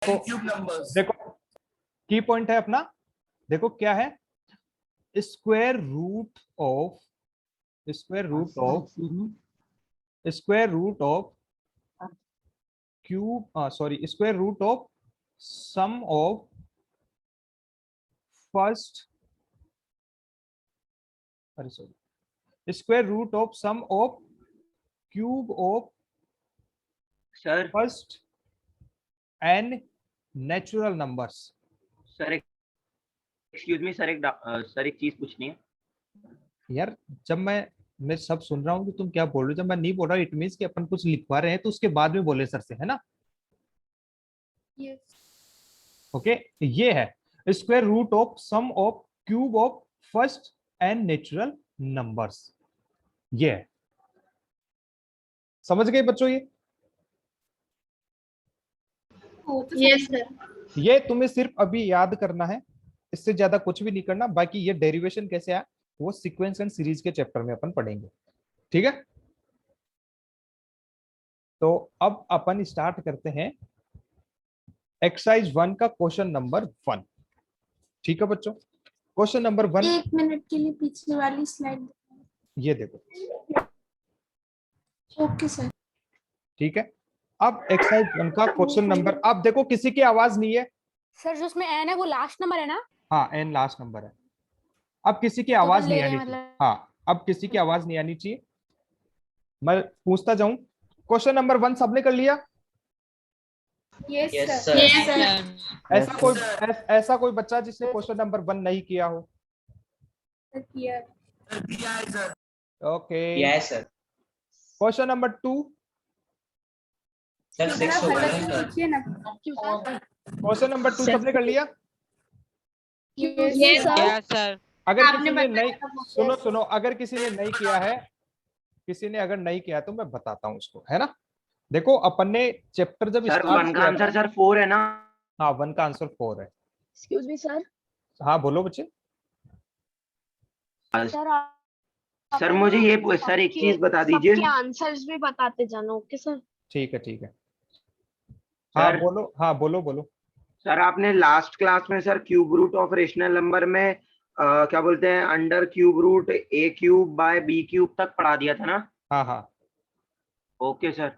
Cube numbers. देखो की point है अपना, देखो क्या है, square root of cube, sorry square root of sum of first, अरे sorry, square root of sum of cube of sir first n natural numbers. Sir excuse me sir, एक चीज पूछनी है यार जब मैं सब सुन रहा हूँ कि तुम क्या बोल रहे हो, जब मैं नहीं बोल रहा इट मींस कि अपन कुछ लिखवा रहे हैं तो उसके बाद में बोले सर से, है ना। ओके ये है square root of sum of cube of first and natural numbers, ये है। समझ गए बच्चों ये? Yes sir. ये तुम्हें सिर्फ अभी याद करना है, इससे ज्यादा कुछ भी नहीं करना। बाकी ये डेरिवेशन कैसे आया वो सीक्वेंस एंड सीरीज के चैप्टर में अपन पढ़ेंगे, ठीक है। तो अब अपन स्टार्ट करते हैं एक्सरसाइज 1 का क्वेश्चन नंबर 1, ठीक है बच्चों। क्वेश्चन नंबर 1, 1 मिनट के लिए पीछे वाली स्लाइड। ये देखो, ओके सर। ठीक है। अब एक्सरसाइज 1 का क्वेश्चन नंबर, अब देखो किसी की आवाज नहीं है सर जो उसमें एन है वो लास्ट नंबर है ना? हाँ एन लास्ट नंबर है। अब किसी की आवाज नहीं आनी चाहिए, हाँ अब किसी की आवाज नहीं आनी चाहिए। मैं पूछता जाऊं, क्वेश्चन नंबर 1 सबने कर लिया? Yes Yes, sir. sir. Yes sir. ऐसा कोई बच्चा जिसने क्वेश्चन नंबर 1 नहीं किया हो? किया। दिया है sir. Okay yes sir. Question number 2, sir 6 हो गया सर। पूछिए ना। क्वेश्चन नंबर 2 सबने कर लिया? Yes sir. अगर आपने किसी ने बताया नहीं, था। सुनो अगर किसी ने नहीं किया है, किसी ने अगर नहीं किया तो मैं बताता हूं उसको, है ना। देखो अपन ने चैप्टर जब सर। स्टार्ट 1 का किया आंसर था, सर 4 है ना? हाँ 1 का आंसर 4 है। Excuse me sir. हाँ बोलो बच्चे। सर सर मुझे ये सर एक चीज बता दीजिए। सबके आंसर्स भी बताते जाना, ओके सर? ठीक है हाँ सर बोलो, हाँ बोलो। सर आपने लास्ट क्लास में sir cube root of rational number में क्या बोलते हैं, under cube root A cube by B cube तक पढ़ा दिया था ना? हाँ ओके सर।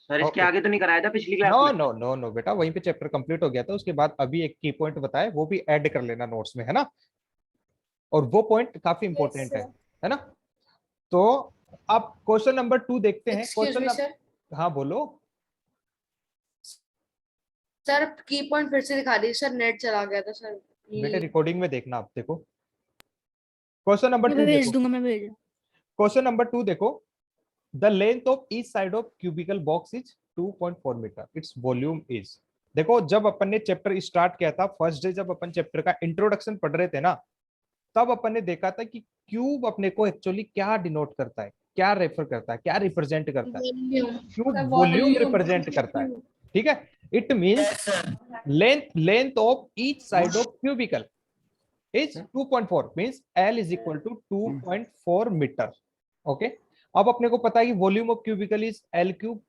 सर इसके ओके। आगे तो नहीं कराया था पिछली क्लास में? नो बेटा, वहीं पे चैप्टर कंप्लीट हो गया था। उसके बाद अभी एक की पॉइंट बताए, वो भी ऐड कर लेना नोट्स में, है ना। और वो पॉइंट काफी इंपॉर्टेंट है ना। तो अब क्वेश्चन नंबर 2 देखते हैं। क्वेश्चन सर, हाँ बोलो। सर की पॉइंट फिर से दिखा दीजिए सर, नेट चला गया था सर। बेटे रिकॉर्डिंग में देखना, आप देखो क्वेश्चन नंबर 2 मैं भेज देखो। दूंगा, मैं भेज। क्वेश्चन नंबर 2 देखो, the length of each side of cubical box is 2.4 metre, it's volume is. देखो जब अपन ने चैप्टर स्टार्ट किया था फर्स्ट डे, जब अपन चैप्टर का इंट्रोडक्शन पढ़ रहे थे ना, तब अपन ने देखा था कि क्यूब अपने को एक्चुअली क्या डिनोट करता है, क्या रेफर करता है, क्या रिप्रेजेंट करता है। क्यूब वॉल्यूम रिप्रेजेंट करता है, ठीक है। It means length of each side of cubical is 2.4 means L is equal to 2.4 metre. Okay अब अपने को पता है कि volume of cubical is L cube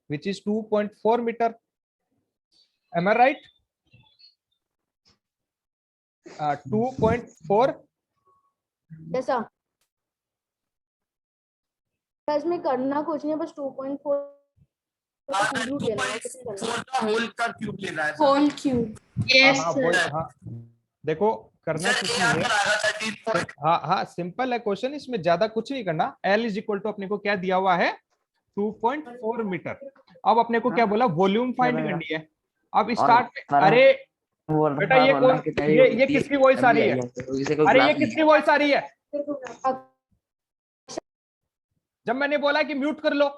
which is 2.4 metre. am I right? 2.4। जैसा इसमें करना कुछ नहीं, बस 2.4 क्यूब लेना है, कुछ नहीं करना। 2.4 का होल का क्यूब लेना है sir. Whole cube. Yes sir. हाँ देखो करना सर कुछ ये नहीं है। आंसर आएगा 13 हाँ सिंपल है क्वेश्चन, इसमें ज्यादा कुछ नहीं करना। L इज इक्वल टू अपने को क्या दिया हुआ है, 2.4 मीटर। अब अपने को क्या बोला, वॉल्यूम फाइंड करनी है। अब स्टार्ट, अरे बेटा ये किसकी वॉइस आ रही है? अरे ये किसकी वॉइस आ रही है? जब मैंने बोला कि म्यूट कर लो।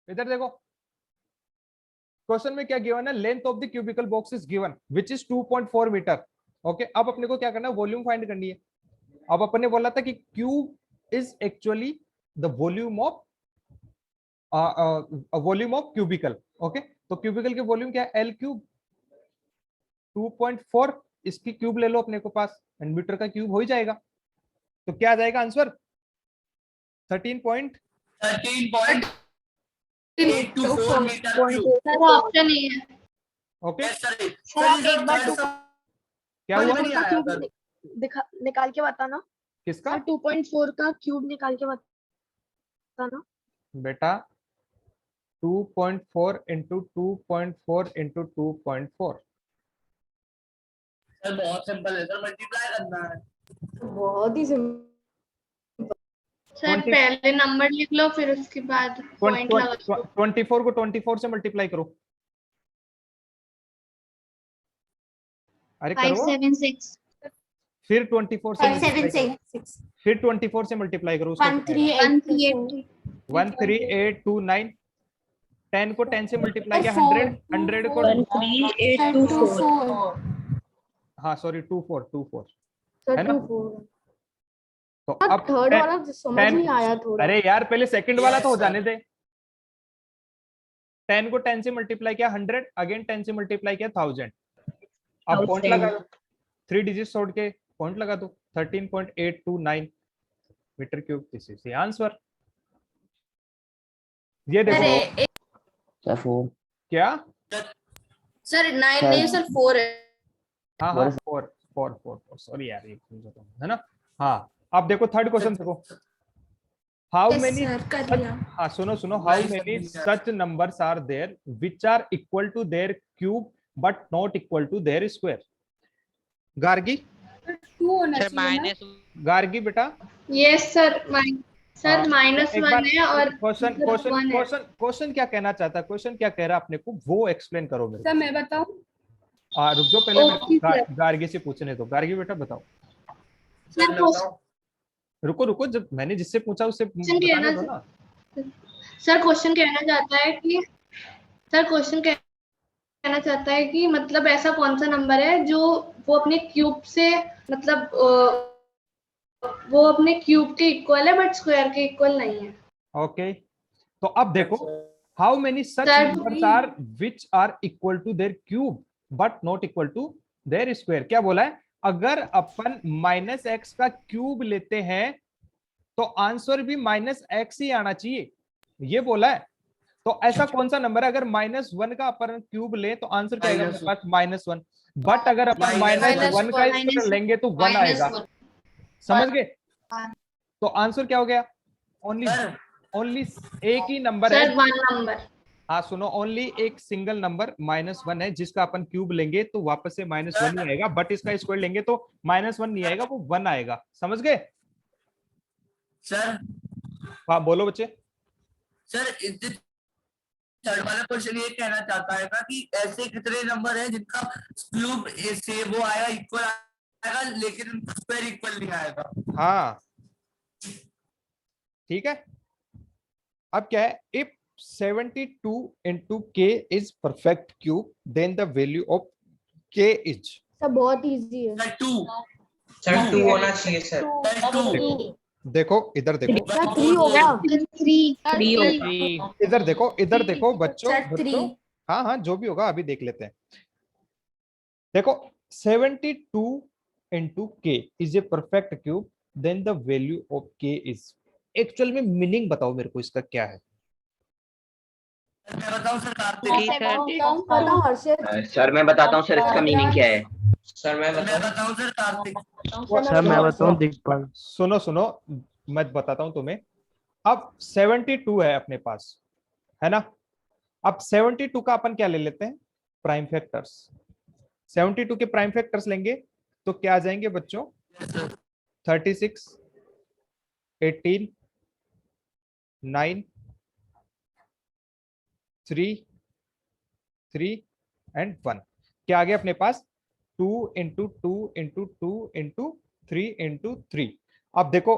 इधर देखो क्वेश्चन में क्या गिवन है, length of the cubical box is given which is 2.4 metre. Okay अब अपने को क्या करना है, वॉल्यूम फाइंड करनी है। अब अपन ने बोला था कि cube is actually the volume of cubicle. Okay तो क्यूबिकल के वॉल्यूम क्या है, L क्यूब 2.4, इसकी क्यूब ले लो अपने को पास, एंड मीटर का क्यूब हो ही जाएगा। तो क्या आ जाएगा answer, 13.4 13.824 meter cube. Sir option A है। Okay Yes, sir. सर आप एक बार Sir, क्या हुआ नहीं आया क्यूब सर। निकाल के बताना। किसका 2.4 का क्यूब निकाल के बताना। बेटा 2.4 इंटू 2.4 इंटू 2.4 सर बहुत सिंपल है सर, मल्टीप्लाई करना है। बहुत ही सिंपल। सर 20 पहले नंबर लिख लो फिर उसके बाद पॉइंट लगा दो। 24 को 24 से मल्टीप्लाई करो। अरे करो 576 फिर 24 से multiply करो। 576 फिर 24 से मल्टीप्लाई करो उसको 1382 13829 10 को 10 से मल्टीप्लाई किया 100 को 13824 हाँ सॉरी 24 सर है ना? 24 तो अब अब थर्ड 10 वाला समझ 10 नहीं आया थोड़ा। अरे यार पहले सेकंड वाला तो हो Yes, जाने दे। 10 को 10 से मल्टीप्लाई किया 100 अगेन 10 से मल्टीप्लाई किया 1000 अब पॉइंट लगा दो 3 डिजिट छोड़ के पॉइंट लगा दो 13.829 metre cube this is the answer. ये देखो सर 4 क्या सर 9 नहीं सर 4 है। हाँ हाँ 4 सॉरी यार ये भूल जाता हूँ, है ना। हाँ अब देखो थर्ड क्वेश्चन देखो हाउ मेनी हाँ सुनो how many such numbers are their which are equal to their cube but not equal to their square. Gargi 2 होना सर चाहिए ना। माइनस गार्गी बेटा यस सर सर हाँ, माइनस एक 1 बार है और क्वेश्चन क्या कहना चाहता है क्वेश्चन क्या कह रहा है अपने को वो एक्सप्लेन करो मेरे सर मैं बताऊं। को। रुक जाओ पहले मेरे ओके, को सर। गार्गी से पूछने दो। गार्गी बेटा बताओ। सर रुको जब मैंने जिससे पूछा उससे कहना बताने दो ना। सर क्वेश्चन कहना चाहता है कि सर क्वेश्चन कहना चाहता है कि मतलब ऐसा कौन सा नंबर है जो वो अपने क्यूब से मतलब वो अपने क्यूब के इक्वल है बट स्क्वायर के इक्वल नहीं है। ओके तो अब देखो how many such Sir, numbers are which are equal to their cube but not equal to their square. क्या बोला है अगर अपन -x का क्यूब लेते हैं तो आंसर भी -x ही आना चाहिए ये बोला है। तो ऐसा कौन सा नंबर है अगर -1 का अपन क्यूब ले तो आंसर क्या आएगा मेरे पास -1 बट अगर अपन -1 का स्क्वायर लेंगे तो 1 आएगा। समझ गए तो आंसर क्या हो गया ओनली एक ही नंबर है सर 1 नंबर। हाँ सुनो ओनली एक सिंगल नंबर -1 है जिसका अपन क्यूब लेंगे तो वापस से -1 ही आएगा बट इसका स्क्वायर लेंगे तो -1 नहीं आएगा वो 1 आएगा। समझ गए सर हाँ बोलो बच्चे। सर थर्ड वाला क्वेश्चन ये कहना चाहता है ना कि ऐसे कितने नंबर हैं जिनका क्यूब से वो आएगा इक्वल आएगा लेकिन स्क्वायर इक्वल नहीं आएगा। हाँ ठीक है अब क्या है if 72 into k is perfect cube then the value of k is sir बहुत इजी है। सर 2 सर 2 होना चाहिए सर। देखो इधर देखो सर 3 होगा। 3 इधर देखो बच्चों सर 3 हाँ जो भी होगा अभी देख लेते हैं। देखो 72 into k is a perfect cube then the value of k is actual में मीनिंग बताओ मेरे को इसका क्या है। मैं बताऊं सर कार्तिक बताओ हर्षित। सर मैं बताता हूँ सर इसका मीनिंग क्या है। सर मैं मैं बताऊं। बताऊं सर कार्तिक सर मैं बताऊं दिखपाल। सुनो मैं बताता हूं तुम्हें। अब 72 है अपने पास है ना। अब 72 का अपन क्या ले लेते हैं प्राइम फैक्टर्स। 72 के प्राइम फैक्टर्स लेंगे तो क्या आ जाएंगे बच्चों 36 18 9 3 3 एंड 1 क्या आ गया अपने पास 2 into 2 into 2 into 3 into 3। अब देखो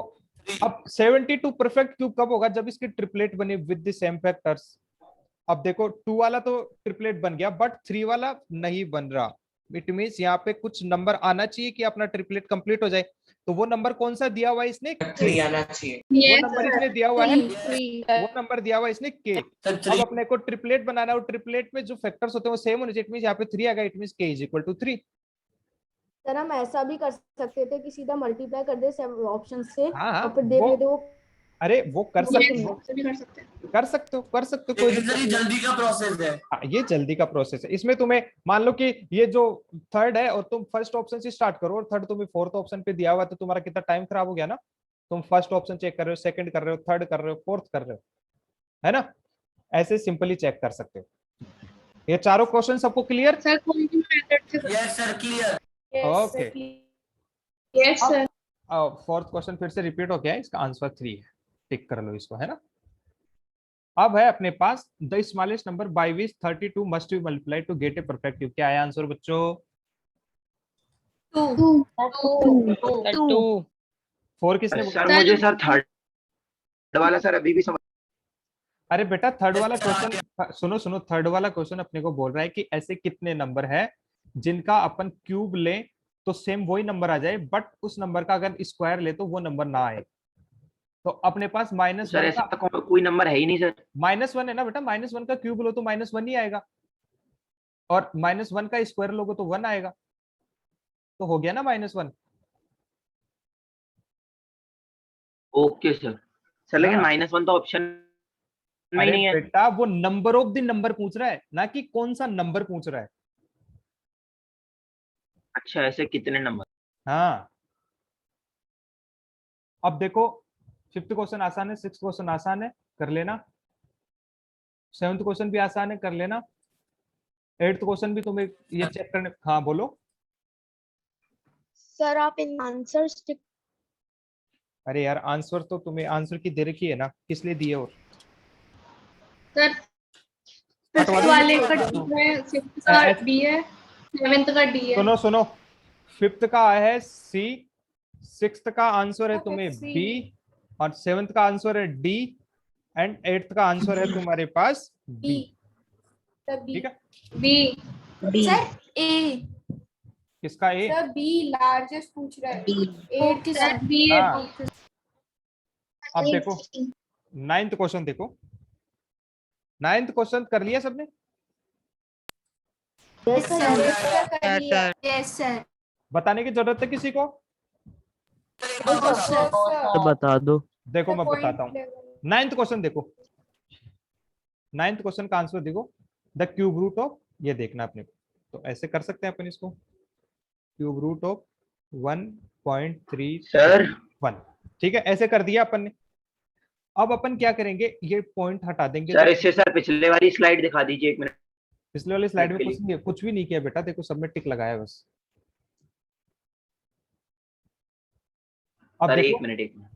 अब 72 परफेक्ट क्यूब कब होगा जब इसकी ट्रिपलेट बनी विद द सेम फैक्टर्स। अब देखो 2 वाला तो ट्रिपलेट बन गया बट 3 वाला नहीं बन रहा। इट मींस यहाँ पे कुछ नंबर आना चाहिए कि अपना ट्रिपलेट कंप्लीट हो जाए। तो वो नंबर कौन सा दिया हुआ है इसने 3 आना चाहिए। वो नंबर इसने दिया हुआ है 3 वो नंबर दिया हुआ है इसने के। सर अब अपने को ट्रिपलेट बनाना है और ट्रिपलेट में जो फैक्टर्स होते हैं वो सेम होने चाहिए। इट मींस यहाँ पे 3 आएगा it means k is equal to 3। Sir हम ऐसा भी कर सकते थे कि सीधा मल्टीप्लाई कर दे सब ऑप्शन से हाँ, और फिर दे वो- दे वो अरे वो कर सकते Yes, हो, ऐसे भी कर सकते हैं। कर सकते हो, कर सकते हो, कोई लेकिन दिक्कत सर ये नहीं है। जल्दी का प्रोसेस है। हाँ, ये जल्दी का प्रोसेस है। इसमें तुम्हें मान लो कि ये जो थर्ड है और तुम फर्स्ट ऑप्शन से स्टार्ट करो और थर्ड तुम्हें फोर्थ ऑप्शन पे दिया हुआ है, तो तुम्हारा कितना टाइम खराब हो गया ना। तुम फर्स्ट ऑप्शन चेक कर रहे हो, सेकंड कर रहे हो, थर्ड कर रहे हो, फोर्थ कर रहे हो, है ना। ऐसे सिंपली चेक कर सकते हो। ये चारों क्वेश्चन सबको क्लियर? सर कौन सी मेथड से कर- yes sir, clear. Okay. Yes, sir. Fourth question फिर से रिपीट हो गया है, इसका आंसर 3 है। टिक कर लो इसको, है ना। अब है अपने पास the smallest number by which 32 must be multiplied to get a perfect cube. क्या है आंसर बच्चों? 2 2 4 किसने बोला? सर मुझे सर थर्ड वाला सर अभी भी समझ। अरे बेटा थर्ड वाला Yes, sir, क्वेश्चन सुनो सुनो, थर्ड वाला क्वेश्चन अपने को बोल रहा है कि ऐसे कितने नंबर है जिनका अपन क्यूब ले तो सेम वही नंबर आ जाए, बट उस नंबर का अगर स्क्वायर ले तो वो नंबर ना आए। तो अपने पास माइनस सर वन ऐसा का, कोई नंबर है ही नहीं सर। -1 है ना बेटा, -1 का क्यूब लो तो -1 ही आएगा, और -1 का स्क्वायर लोगे तो 1 आएगा। तो हो गया ना -1। Okay sir. सर लेकिन हाँ। -1 तो ऑप्शन में ही अरे नहीं है। बेटा वो नंबर ऑफ द नंबर पूछ रहा है ना, कि कौन सा नंबर पूछ रहा है। अच्छा ऐसे कितने नंबर? हाँ। अब देखो, फिफ्थ क्वेश्चन आसान है, सिक्स क्वेश्चन आसान है, कर लेना। सेवंथ क्वेश्चन भी आसान है, कर लेना। एट्थ क्वेश्चन भी तुम्हें ये चेक करने, हाँ बोलो। सर आप इन आंसर्स अरे यार आंसर तो तुम्हें आंसर की दे रखी है ना, किस लिए दिए? और सर हटवा फिफ्थ दो वाले ये। का D है, सिक्स्थ का D है, सेवेंथ का D है। सुनो सुनो, फिफ्थ का है सी, सिक्स्थ का आंसर है तुम्हें बी, और सेवंथ का आंसर है डी, एंड एट्थ का आंसर है तुम्हारे पास बी। ठीक है। B सर ए किसका ए? सर बी लार्जेस्ट पूछ रहा है। ओके सर सर B है। हाँ। अब देखो नाइन्थ क्वेश्चन देखो, नाइन्थ क्वेश्चन कर लिया सबने? यस सर यस सर बताने की जरूरत है किसी को? तो बता दो। देखो मैं बताता हूँ। नाइन्थ क्वेश्चन देखो, नाइन्थ क्वेश्चन का आंसर देखो, द क्यूब रूट ऑफ, ये देखना अपने को। तो ऐसे कर सकते हैं अपन इसको, क्यूब रूट ऑफ 1.3 सर 1। ठीक है, ऐसे कर दिया अपन ने। अब अपन क्या करेंगे, ये पॉइंट हटा देंगे। सर तो इससे सर पिछले वाली स्लाइड दिखा दीजिए 1 मिनट पिछले वाली स्लाइड में के कुछ लिए। नहीं है, कुछ भी नहीं किया बेटा, देखो सब में टिक लगाया बस। अब सर देखो, 1 मिनट 1 मिनट।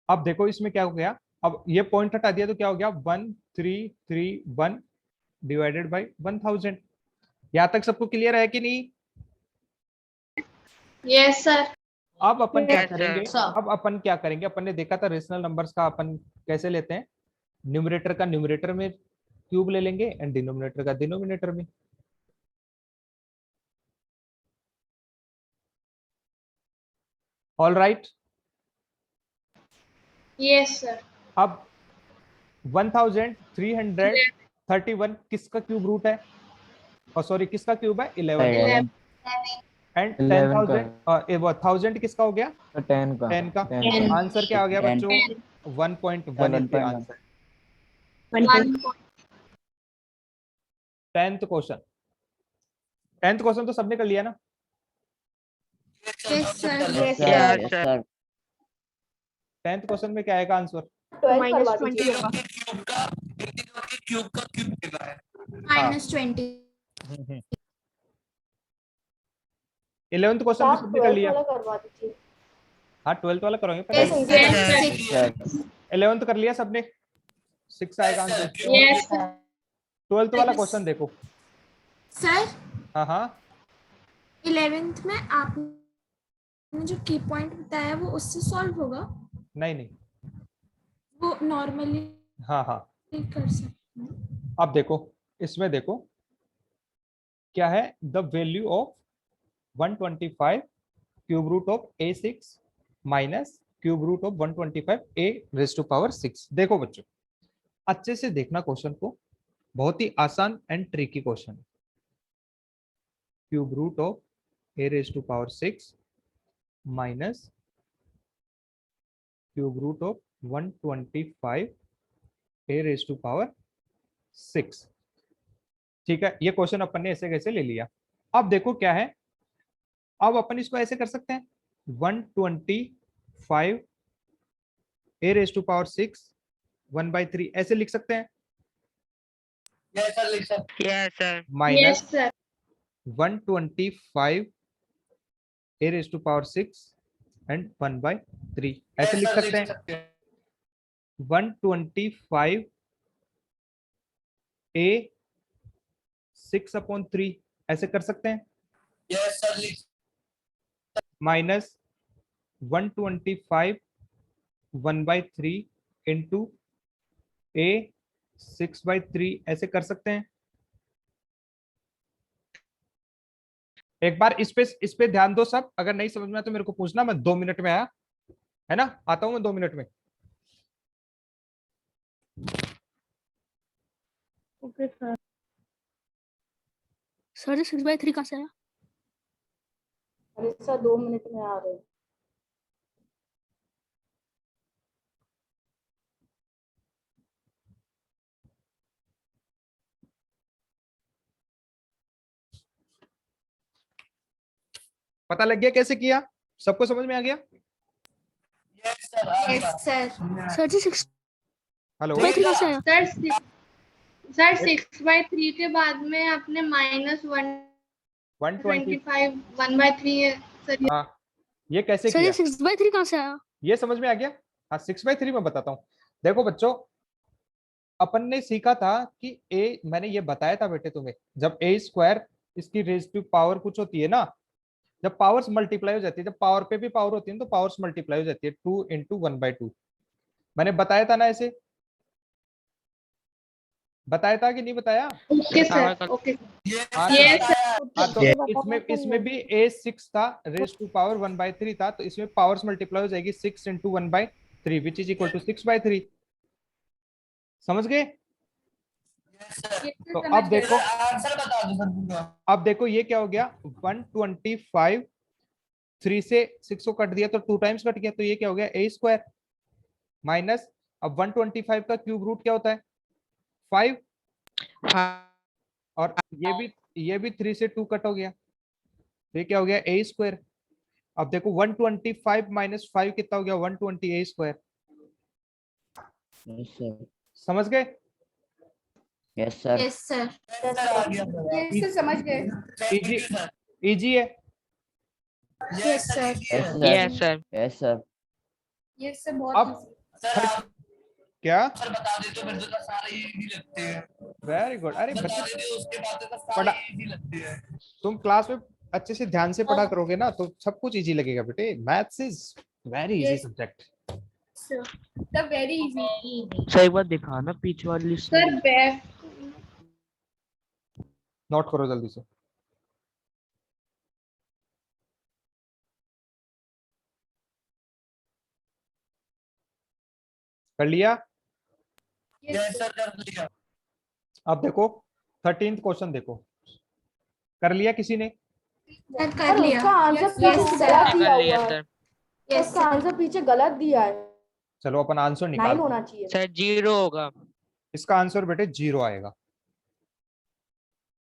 अब देखो इसमें क्या हो गया। अब ये पॉइंट हटा दिया तो क्या हो गया, 1331 डिवाइडेड बाई 1000। यहां तक सबको क्लियर है कि नहीं? Yes, sir. अब अपन क्या Yes, करेंगे, sir. अब अपन क्या करेंगे, अपन ने देखा था रेशनल नंबर्स का अपन कैसे लेते हैं, न्यूमरेटर का न्यूमरेटर में क्यूब ले लेंगे एंड डिनोमिनेटर का डिनोमिनेटर में। All right. Yes, sir. अब 1331 किसका क्यूब रूट है, और सॉरी किसका क्यूब है, 11, एंड 10,000 किसका हो गया, 10 का। आंसर क्या हो गया बच्चों, 1.1 is the answer. 10th question, 10th question तो सबने कर लिया ना? Yes sir Yes, yes sir 10th question में क्या आएगा आंसर? 12 करवा दीजिए। क्यूब का क्यूब देना है। -20 11th क्वेश्चन भी आप सबने कर 12 लिया? वाला करवा दीजिए। हाँ 12th वाला करोगे Yes, पहले। Yes, sir. 11th कर लिया सबने, 6 आएगा आंसर। Yes, sir. 12th वाला क्वेश्चन देखो। सर हाँ हाँ 11th में आपने जो की पॉइंट बताया वो उससे सॉल्व होगा, नहीं नहीं, वो नॉर्मली हाँ हाँ। कर सकते हैं। अब देखो इसमें देखो क्या है, the value of 125 cube root of a6 minus cube root of 125 a⁻6। देखो बच्चों अच्छे से देखना क्वेश्चन को, बहुत ही आसान एंड ट्रिकी क्वेश्चन है। Cube root of a⁻6 minus cube root of 125 a raise to power 6। ठीक है, ये क्वेश्चन अपन ने ऐसे कैसे ले लिया। अब देखो क्या है, अब अपन इसको ऐसे कर सकते हैं 125 a रेज टू पावर 6 1/3 ऐसे लिख सकते हैं, यस सर लिख सकते yes sir yes minus sir 125 a raise to power 6 and 1/3 ऐसे लिख सकते हैं। हैं 125 a 6/3 ऐसे कर सकते हैं, यस सर लिख माइनस 125 1/3 इंटू a 6/3 ऐसे कर सकते हैं। एक बार इस पे ध्यान दो सब, अगर नहीं समझ में आया तो मेरे को पूछना, मैं 2 मिनट में आया है ना, आता हूं मैं 2 मिनट में। Okay sir. सर 6/3 कहाँ से आया? अरे सर 2 मिनट में आ रहे हैं। पता लग गया कैसे किया, सबको समझ में आ गया? यस सर आ गया। सर सर जी 6/3 हेलो कहाँ से आया? सर 6/3 के बाद में आपने माइनस 120 125 1/3 है सर। हाँ, ये कैसे सर किया, 6/3 कहाँ से आया? ये समझ में आ गया? हाँ 6/3 में बताता हूँ। देखो बच्चों, अपन ने सीखा था कि a, मैंने ये बताया था बेटे तुम्हें, जब a² इसकी रेज टू पावर कुछ होती है ना, जब पावर्स मल्टीप्लाई हो जाती है, जब पावर पे भी पावर होती है तो पावर्स मल्टीप्लाई हो जाती है 2 × 1/2। मैंने बताया था ना, ऐसे बताया था कि नहीं बताया? ओके सर ओके हाँ यस हाँ, तो बताया इसमें भी a6 था रेज टू पावर 1/3 था, तो इसमें पावर्स मल्टीप्लाई हो जाएगी 6 × 1/3 विच इज इक्वल टू 6/3। समझ गए? तो अब देखो, आंसर बता दो सर पूरा। अब देखो ये क्या हो गया, 125 3 से 6 को कट दिया तो 2 टाइम्स कट गया, तो ये क्या हो गया a² माइनस, अब 125 का क्यूब रूट क्या होता है 5, और ये भी 3 से 2 कट हो गया, तो ये क्या हो गया a²। अब देखो 125 - 5 कितना हो गया 120 a²। यस सर समझ गए? Yes sir yes sir sir आ गया सर। समझ गए। इजी इजी है। Yes sir yes sir yes sir ये सब बहुत अब सर आप क्या, सर बता देते हो फिर तो सारे इजी लगते हैं। Very good. अरे बता बच्चे, देते हो उसके बाद तो पढ़ा- सारे इजी लगते हैं। तुम क्लास में अच्छे से ध्यान से पढ़ा करोगे ना तो सब कुछ इजी लगेगा बेटे। Maths is very easy Yes. Subject. The very easy. Sir एक बार दिखाना पीछे वाली सर slide। बैक नोट करो जल्दी से। कर लिया? यस सर कर लिया। अब देखो 13th क्वेश्चन देखो, कर लिया किसी ने? सर कर और लिया। उसका आंसर Yes, पीछे sir. गलत दिया कर लिया हुआ है। सर। उसका आंसर पीछे गलत दिया है, चलो अपन आंसर 9 निकाल, होना चाहिए। सर 0 होगा। इसका आंसर बेटे 0 आएगा,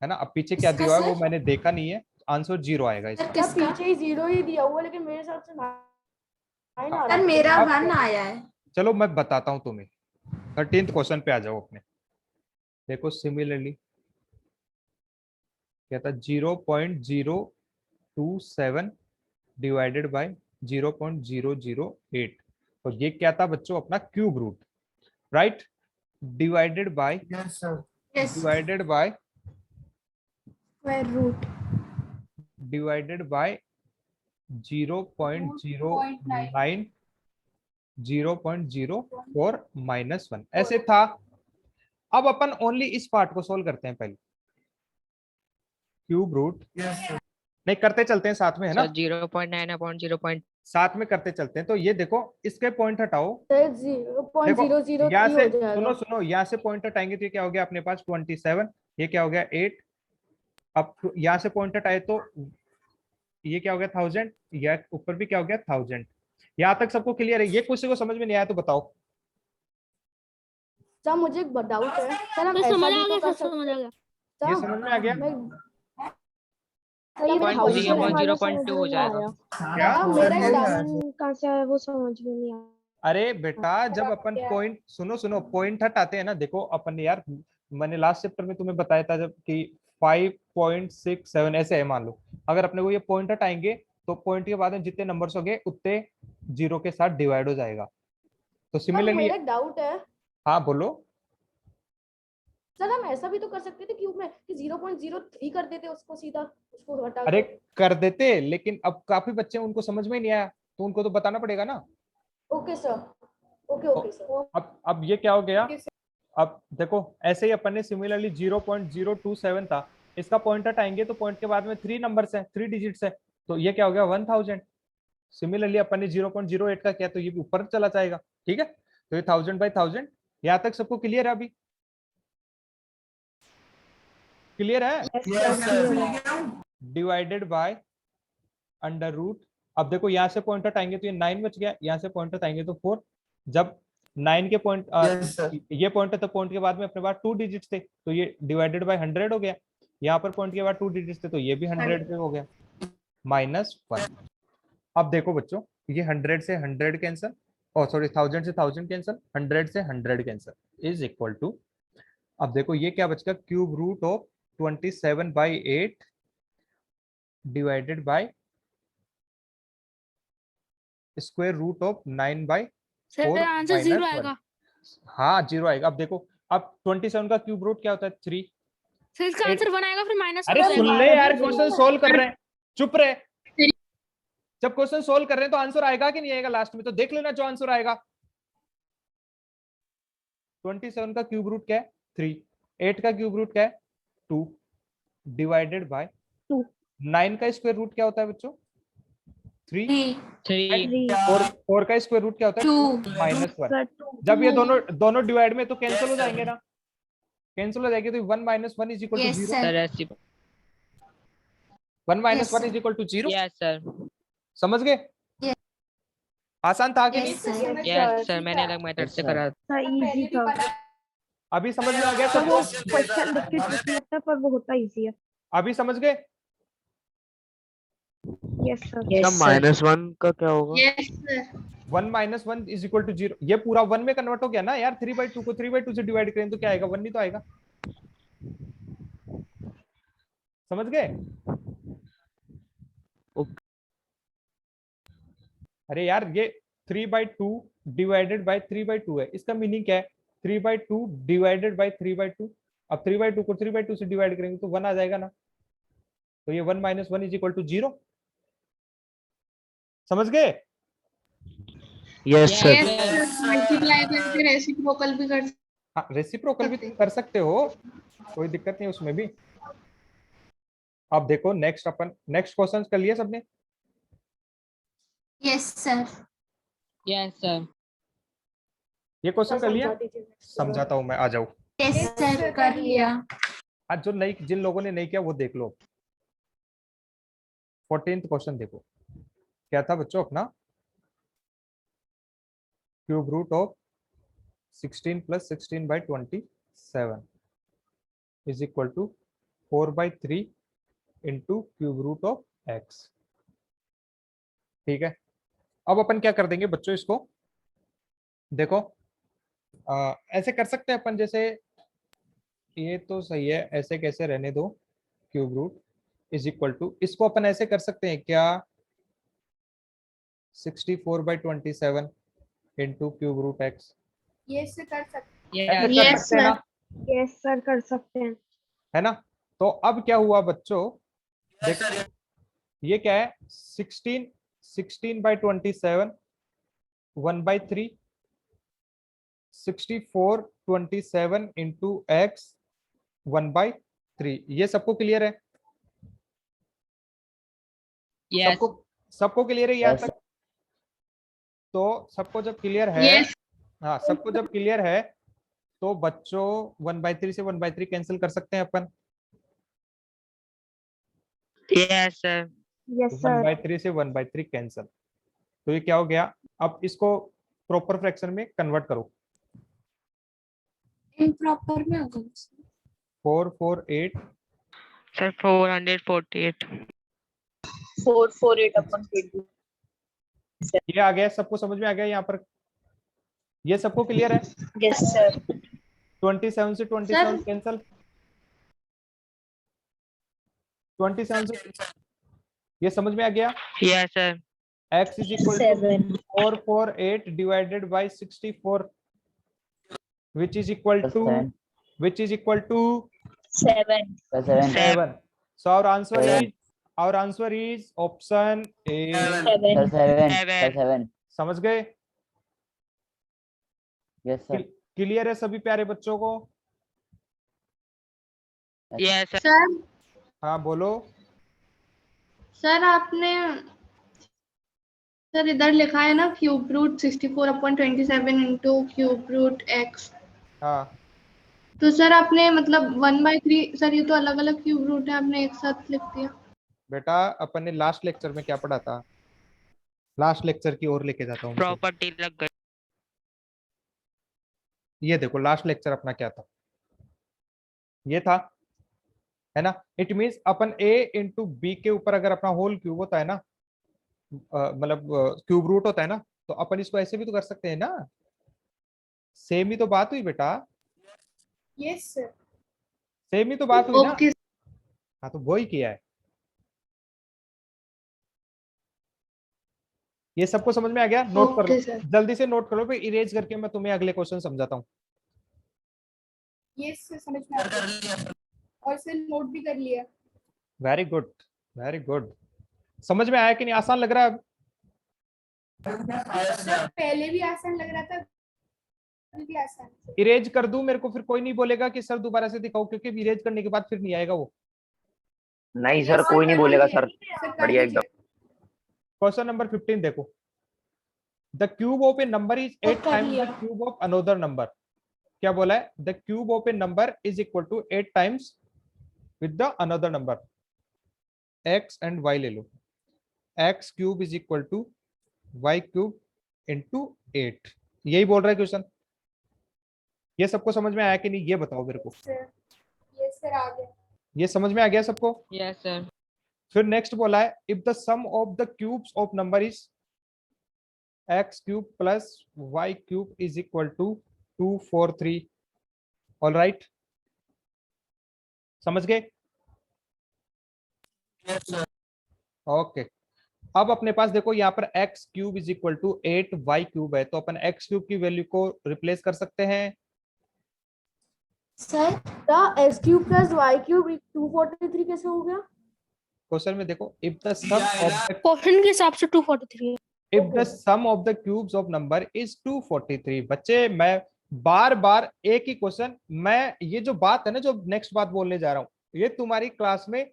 है ना। अब पीछे क्या इसका दिया हुआ है सर? वो मैंने देखा नहीं है, आंसर 0 आएगा इसका। सर क्या किसका? पीछे ही 0 ही दिया हुआ, लेकिन मेरे हिसाब से 9 आ रहा सर है। मेरा अब- 1 आया है। चलो मैं बताता हूं तुम्हें। 13th क्वेश्चन पे आ जाओ अपने। देखो सिमिलरली क्या था, 0.027 डिवाइडेड बाय 0.008, तो ये क्या था बच्चों अपना cube root, right. Divided by yes sir yes divided by square root divided by 0.09 0.04 -1 ऐसे था। अब अपन ओनली इस पार्ट को सॉल्व करते हैं पहले। क्यूब रूट यस सर नहीं करते चलते हैं साथ में, है ना, सर 0.9/0. साथ में करते चलते हैं। तो ये देखो इसके पॉइंट हटाओ, सर देखो 0.003 यहाँ हो से जाएगा। सुनो यहाँ से पॉइंट हटाएंगे तो ये क्या हो गया अपने पास 27, ये क्या हो गया 8। अब यहाँ से पॉइंट हटाए तो ये क्या हो गया 1000, या ऊपर भी क्या हो गया 1000। यहाँ तक सबको क्लियर है? ये किसी को समझ में नहीं आया तो बताओ। सर मुझे एक डाउट है सर, हम ऐसा समझ भी आ तो गया कर सर, समझ आ गया। सकते ये समझ में आ गया? सर ये पॉइंट थाउजेंड थ्री अपॉन 0.2 हो जाएगा। क्या? मेरा एक डाउट कहाँ से आया वो समझ में नहीं आया। अरे बेटा जब अपन पॉइंट, सुनो सुनो, पॉइंट हटाते हैं ना, देखो अपन यार, मैंने लास्ट चैप्टर में तुम्हें बताया था जब कि 5.67 ऐसे है, मान लो अगर अपने को ये पॉइंट हटाएंगे तो पॉइंट के बाद में जितने नंबर्स हो गए उतने जीरो के साथ डिवाइड हो जाएगा। तो सिमिलरली, मेरा एक डाउट है हाँ बोलो। सर, हम ऐसा भी तो कर सकते थे क्यूब में कि 0.03 कर देते उसको, सीधा उसको हटा अरे के। कर देते, लेकिन अब काफी बच्चे उनको समझ में ही नहीं आया तो उनको तो बताना पड़ेगा ना। Okay sir, okay sir. अब ये क्या हो गया? अब देखो ऐसे ही अपन ने सिमिलरली 0.027 था, इसका पॉइंट हटाएंगे तो पॉइंट के बाद में 3 नंबर्स हैं, 3 डिजिट्स है, तो ये क्या हो गया? 1000। सिमिलरली अपन ने 0.08 का किया तो ये भी ऊपर चला जाएगा। ठीक है, तो ये 1000/1000। यहाँ तक सबको क्लियर है? अभी क्लियर है? Yes, sir. Divided by under root. अब देखो यहाँ से पॉइंट हटाएंगे तो ये 9 बच गया, यहाँ से पॉइंट हटाएंगे तो 4। जब 9 के पॉइंट Yes, sir. ये पॉइंट है तो पॉइंट के बाद में अपने पास 2 डिजिट्स थे तो ये डिवाइडेड बाय 100 हो गया। यहाँ पर पॉइंट के बाद 2 डिजिट्स थे तो ये भी 100 पे हो गया, -1। अब देखो बच्चों, ये 100 से 100 कैंसिल, और सॉरी 1000 से 1000 कैंसिल, 100 से 100 कैंसिल इज इक्वल टू, अब देखो ये क्या बचेगा? Cube root of 27/8 divided by square root of 9/4 sir answer 0 -1। आएगा। हाँ 0 आएगा। अब देखो, अब 27 का क्यूब रूट क्या होता है? 3। सर इसका आंसर 1 आएगा, फिर माइनस अरे सुन ले यार, क्वेश्चन सोल्व कर रहे हैं, चुप रहे। जब क्वेश्चन सोल्व कर रहे हैं तो आंसर आएगा कि नहीं आएगा? लास्ट में तो देख लेना जो आंसर आएगा। 27 का क्यूब रूट क्या है? 3। 8 का क्यूब रूट क्या है? 2 डिवाइडेड बाय 2। 9 का स्क्वायर रूट क्या होता है बच्चों? 3। 3 और 4 का स्क्वायर रूट क्या होता है? -1। जब ये दोनों डिवाइड में तो कैंसिल हो जाएंगे ना, कैंसिल हो जाएंगे तो 1 - 1 = 0। सर ऐसी 1 - 1 = 0। यस सर, समझ गए? आसान था कि नहीं? यस सर, मैंने अलग मेथड से करा। इजी था। अभी समझ में आ गया सबको? क्वेश्चन देख के ट्रिकी लगता है पर वो होता इजी है। अभी समझ गए? Yes sir. -1 का क्या होगा? Yes sir. 1 - 1 = 0। ये पूरा 1 में कन्वर्ट हो गया ना यार। 3/2 को 3/2 से डिवाइड करें तो क्या आएगा? 1 ही तो आएगा। समझ गए? अरे यार ये 3/2 डिवाइडेड बाय 3/2 है, इसका मीनिंग क्या है? 3/2 डिवाइडेड बाय 3/2। अब 3/2 को 3/2 से डिवाइड करेंगे तो 1 आ जाएगा ना, तो ये 1 - 1 = 0। समझ गए? Yes sir. मल्टीप्लाई करके रेसिप्रोकल भी कर हाँ, रेसिप्रोकल भी तुम कर सकते हो, कोई दिक्कत नहीं उसमें भी। अब देखो नेक्स्ट क्वेश्चन कर लिया सबने? Yes sir. Yes sir. ये क्वेश्चन कर लिया? समझाता हूं मैं, आ जाओ। यस सर, कर लिया। आज जिन लोगों ने नहीं किया वो देख लो। 14th क्वेश्चन देखो, क्या था बच्चों अपना? Cube root of 16 + 16/27 is equal to 4/3 into cube root of x। ठीक है, अब अपन क्या कर देंगे बच्चों इसको? देखो ऐसे कर सकते हैं अपन, जैसे ये तो सही है, ऐसे कैसे रहने दो, cube root is equal to, इसको अपन ऐसे कर सकते हैं क्या? 64/27 into cube root x। Yes sir, कर सकते ऐसे कर सकते हैं ना? यस सर, कर सकते हैं। है ना? तो अब क्या हुआ बच्चों? Yes, sir. ये क्या है? 16/27 1/3 64/27 इंटू x 1/3। ये सबको क्लियर है? यस सबको क्लियर है यहाँ तक? तो सबको जब क्लियर है, Yes. हाँ सबको जब क्लियर है तो बच्चों 1/3 से 1/3 कैंसिल कर सकते हैं अपन। Yes sir. Yes sir. 1/3 से 1/3 कैंसिल, तो ये क्या हो गया? अब इसको प्रॉपर फ्रैक्शन में कन्वर्ट करो। इम्प्रॉपर में होगा 448 सर 448 448 अपन 20। ये आ गया, सबको समझ में आ गया यहाँ पर? ये सबको क्लियर है? Yes sir. 27 से 27 कैंसल, 27 से ये समझ में आ गया? Yes sir. x is equal to 448 divided by 64 which is equal to 7। 7. So our answer is option A. 7। समझ गए? Yes sir. क्लियर है सभी प्यारे बच्चों को? Yes sir. सर हाँ बोलो। सर आपने सर इधर लिखा है ना cube root 64/27 into cube root x। हाँ तो सर आपने मतलब 1/3 सर ये तो अलग अलग क्यूब रूट है, आपने एक साथ लिख दिया। बेटा अपन ने लास्ट लेक्चर में क्या पढ़ा था? लास्ट लेक्चर की ओर लेके जाता हूँ। प्रॉपर्टी लग गई। ये देखो लास्ट लेक्चर अपना क्या था, ये था, है ना? इट मींस अपन a इंटू बी के ऊपर अगर अपना होल क्यूब होता है ना, मतलब क्यूब रूट होता है ना, तो अपन इसको ऐसे भी तो कर सकते हैं ना। सेम ही तो बात हुई बेटा, यस सर। सेम ही तो बात हुई ना। ओके हाँ तो वही किया है। ये सबको समझ में आ गया? नोट कर लो, ओके सर। जल्दी से नोट कर लो, फिर इरेज करके मैं तुम्हें अगले क्वेश्चन समझाता हूँ। यस सर समझ में आ गया और सर नोट भी कर लिया। Very good, very good. समझ में आया कि नहीं? आसान लग रहा है अब? सर पहले भी आसान लग रहा था, अभी भी आसान है। इरेज कर दूं? मेरे को फिर कोई नहीं बोलेगा कि सर दोबारा से दिखाओ, क्योंकि इरेज करने के बाद फिर नहीं आएगा वो। नहीं सर, कोई नहीं बोलेगा सर। सर कर बढ़िया दीजिए। एकदम। क्वेश्चन नंबर 15 देखो। The cube of a number is 8 कर टाइम्स लिया। The cube of another number. क्या बोला है? The cube of a number is equal to 8 times with the another number. X and y ले लो। X cube is equal to y cube into 8। यही बोल रहा है क्वेश्चन। ये सबको समझ में आया कि नहीं? ये बताओ मेरे को। यस सर आ गया। ये समझ में आ गया सबको? Yes sir. फिर नेक्स्ट बोला है if the sum of the cubes of number is x cube plus y cube is equal to 243। All right, समझ गए? ओके। अब अपने पास देखो यहाँ पर x cube is equal to 8 y cube है, तो अपन एक्स क्यूब की वैल्यू को रिप्लेस कर सकते हैं। Sir x cube plus y cube 243 कैसे हो गया? क्वेश्चन में देखो if the sum of the question के हिसाब से 243 है। If the sum of the cubes of number is 243। बच्चे मैं बार बार एक ही क्वेश्चन, मैं ये जो बात है ना, जो नेक्स्ट बात बोलने जा रहा हूं, ये तुम्हारी क्लास में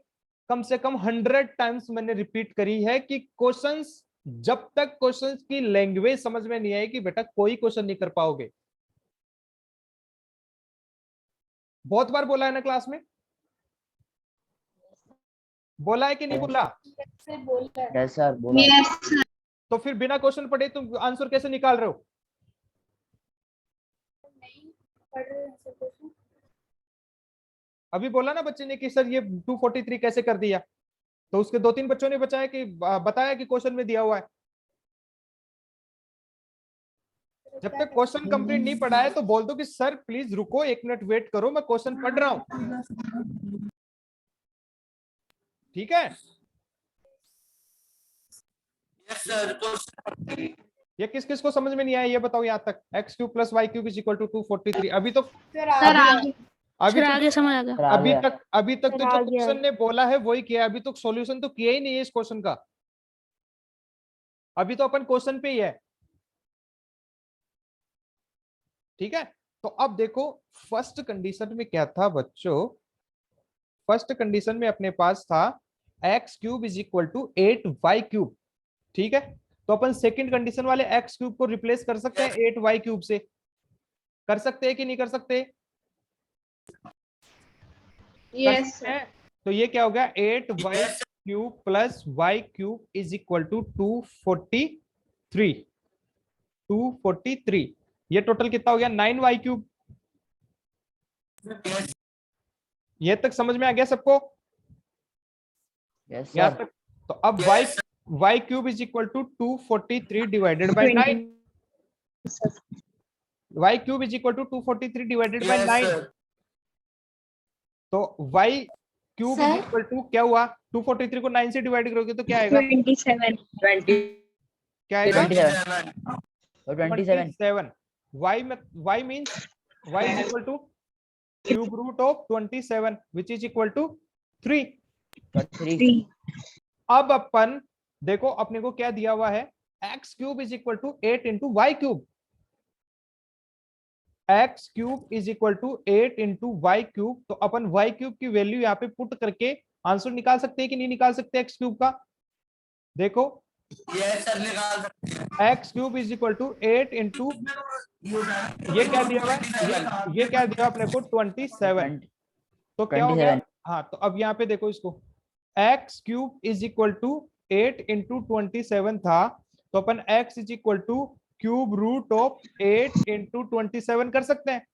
कम से कम 100 टाइम्स मैंने रिपीट करी है कि क्वेश्चंस, जब तक क्वेश्चंस की लैंग्वेज समझ में नहीं आएगी बेटा कोई क्वेश्चन नहीं कर पाओगे। बहुत बार बोला है ना क्लास में, बोला है कि नहीं बोला? सर बोल रहा है। यस सर बोला। Yes sir. तो फिर बिना क्वेश्चन पढ़े तुम आंसर कैसे निकाल रहे हो? नहीं पढ़ रहे हैं सर क्वेश्चन। अभी बोला ना बच्चे ने कि सर ये 243 कैसे कर दिया, तो उसके 2-3 बच्चों ने बताया कि क्वेश्चन में दिया हुआ है। जब तक क्वेश्चन कंप्लीट नहीं पढ़ा है तो बोल दो कि सर प्लीज रुको 1 मिनट वेट करो, मैं क्वेश्चन पढ़ रहा हूं। ठीक है? Yes sir. ये किस किस को समझ में नहीं आया ये बताओ यहाँ तक। X cube plus y cube is equal to 243। अभी तो सर सर आगे आगे समझ आ गया। अभी तक तो सर, जो आ गया। क्वेश्चन ने बोला है वही किया है, अभी तो सॉल्यूशन तो किया ही नहीं है इस क्वेश्चन का। अभी तो अपन क्वेश्चन पे ही है। ठीक है? तो अब देखो फर्स्ट कंडीशन में क्या था बच्चों। फर्स्ट कंडीशन में अपने पास था x cube is equal to 8 y cube. ठीक है? तो अपन सेकंड कंडीशन वाले एक्स क्यूब को रिप्लेस कर सकते हैं 8 वाई क्यूब से। कर सकते हैं कि नहीं कर सकते? Yes sir. तो ये क्या हो गया 8 y cube plus y cube is equal to 243। 243। ये टोटल कितना हो गया 9y क्यूब। Yes, ये तक समझ में आ गया सबको? यस यहाँ सर तक? तो अब y cube is equal to 243 divided by 9। y cube is equal to 243 divided by yes, 9। sir. तो y cube is equal to क्या हुआ? 243 को 9 से डिवाइड करोगे तो क्या आएगा? 20 क्या आएगा? 27. और 27 27। y means y is equal to cube root of 27 which is equal to 3। 3 अब अपन देखो अपने को क्या दिया हुआ है, x cube is equal to 8 into y cube. x cube is equal to 8 into y cube. तो अपन y क्यूब की वैल्यू यहाँ पे पुट करके आंसर निकाल सकते हैं कि नहीं निकाल सकते x क्यूब का? देखो Yes, sir, निकाल सकते हैं. x cube is equal to 8 into ये क्या दिया हुआ है, ये क्या दिया अपने को 27। तो क्या हो गया? 27 हाँ तो अब यहाँ पे देखो इसको, x cube is equal to 8 into 27 था, तो अपन x is equal to cube root of 8 into 27 कर सकते हैं।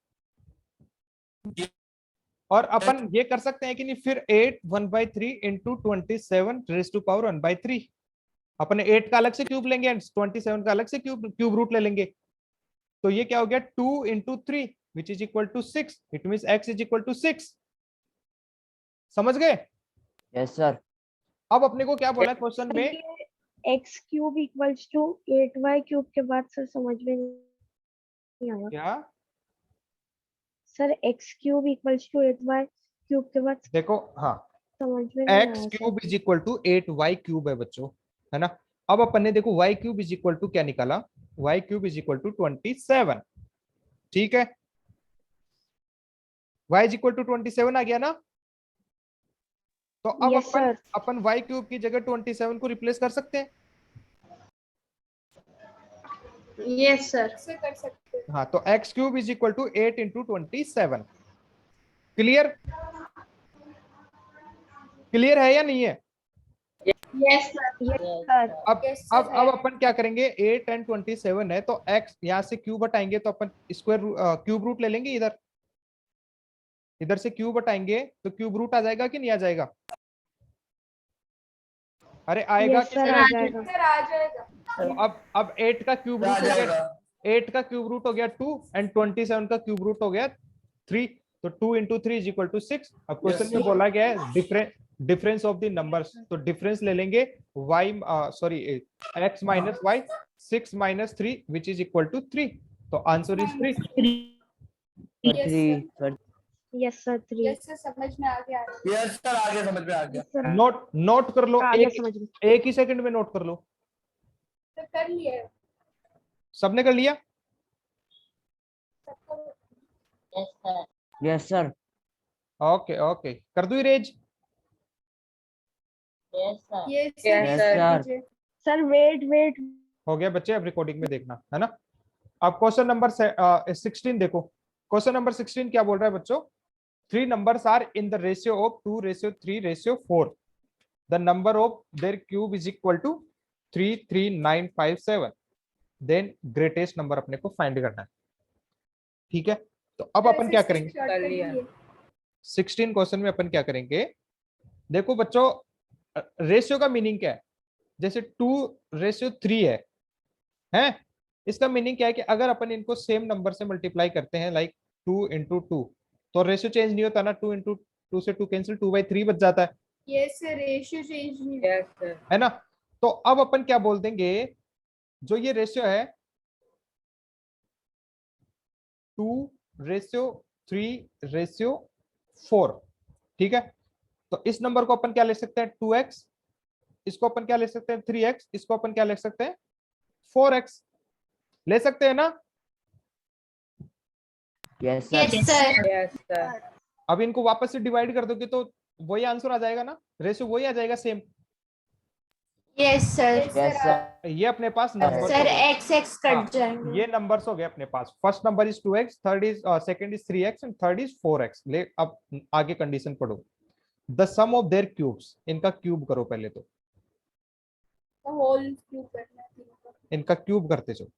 और अपन ये कर सकते हैं कि नहीं फिर 8 1/3 इंटू 27 रेज टू पावर 1/3। अपन 8 का अलग से क्यूब लेंगे एंड 27 का अलग से क्यूब रूट ले लेंगे। तो ये क्या हो गया 2 into 3 which is equal to 6। It means x is equal to 6। समझ गए? यस सर अब अपने को क्या बोला क्वेश्चन में? X cube equals to 8y cube के बाद सर समझ में नहीं आया क्या sir. X cube equals to 8y cube के बाद देखो, हाँ समझ में नहीं x आया cube is equal to 8y cube है बच्चों, है ना। अब अपन ने देखो y cube is equal to क्या निकाला, y cube is equal to 27। ठीक है, y इज इक्वल टू 27 आ गया ना। तो अब Yes, sir. अपन y क्यूब की जगह 27 को रिप्लेस कर सकते हैं। Yes sir. हाँ तो x cube is equal to 8 into 27। Clear? Clear है या नहीं है? Yes sir. सर अब अपन क्या करेंगे, 8 एंड 27 है तो x यहाँ से क्यूब हटाएंगे तो अपन स्क्वायर क्यूब रूट ले लेंगे। इधर से क्यूब हटाएंगे तो क्यूब रूट आ जाएगा कि नहीं आ जाएगा? अरे आएगा Yes, कि sir, नहीं? आ जाएगा। तो अब 8 का क्यूब रूट हो गया, 8 का क्यूब रूट हो गया 2 एंड 27 का क्यूब रूट हो गया 3। तो 2 इंटू 3 इज इक्वल टू 6। अब क्वेश्चन में बोला गया है डिफरेंस ऑफ द नंबर्स, तो डिफरेंस ले लेंगे x minus y, 6 minus 3 which is equal to 3। तो answer is 3। 3 yes sir 3 Yes, sir, आगे समझ में आ गया. नोट कर लो, आ गया समझ में। एक ही सेकंड में नोट कर लो। कर लिया। सबने कर लिया? यस सर ओके ओके, कर दूं erase? Yes sir sir wait हो गया बच्चे, अब रिकॉर्डिंग में देखना, है ना। अब क्वेश्चन नंबर 16 देखो। क्वेश्चन नंबर 16 क्या बोल रहा है बच्चों? 3 numbers are in the ratio of 2:3:4. The number of their cube is equal to 33957. Then greatest number अपने को फाइंड करना है। ठीक है, तो अब अपन क्या करेंगे? कर लिया 16 क्वेश्चन में अपन क्या करेंगे, देखो बच्चों रेशियो का मीनिंग क्या है? जैसे 2:3 है, इसका मीनिंग क्या है कि अगर अपन इनको सेम नंबर से मल्टीप्लाई करते हैं, लाइक 2 इंटू 2, तो रेशियो चेंज नहीं होता ना। 2 इंटू 2 से 2 कैंसिल, 2/3 बच जाता है, यस सर, रेशियो चेंज नहीं। यस सर है ना। तो अब अपन क्या बोल देंगे, जो ये रेशियो है 2:3:4, ठीक है। तो इस नंबर को अपन क्या ले सकते हैं 2x, इसको अपन क्या ले सकते हैं 3x, इसको अपन क्या ले सकते हैं 4x, ले सकते हैं ना। यस सर यस सर अब इनको वापस से डिवाइड कर दोगे तो वही आंसर आ जाएगा ना, रेशियो वही आ जाएगा same. Yes sir. Yes sir ये अपने पास नंबर सर x कट जाएंगे। ये नंबर्स हो गए अपने पास। First number is 2x, third is second is 3x and third is 4x। ले अब आगे कंडीशन पढ़ो। The sum of their cubes, इनका क्यूब करो पहले तो, होल क्यूब करना है। इनका क्यूब करते चलो।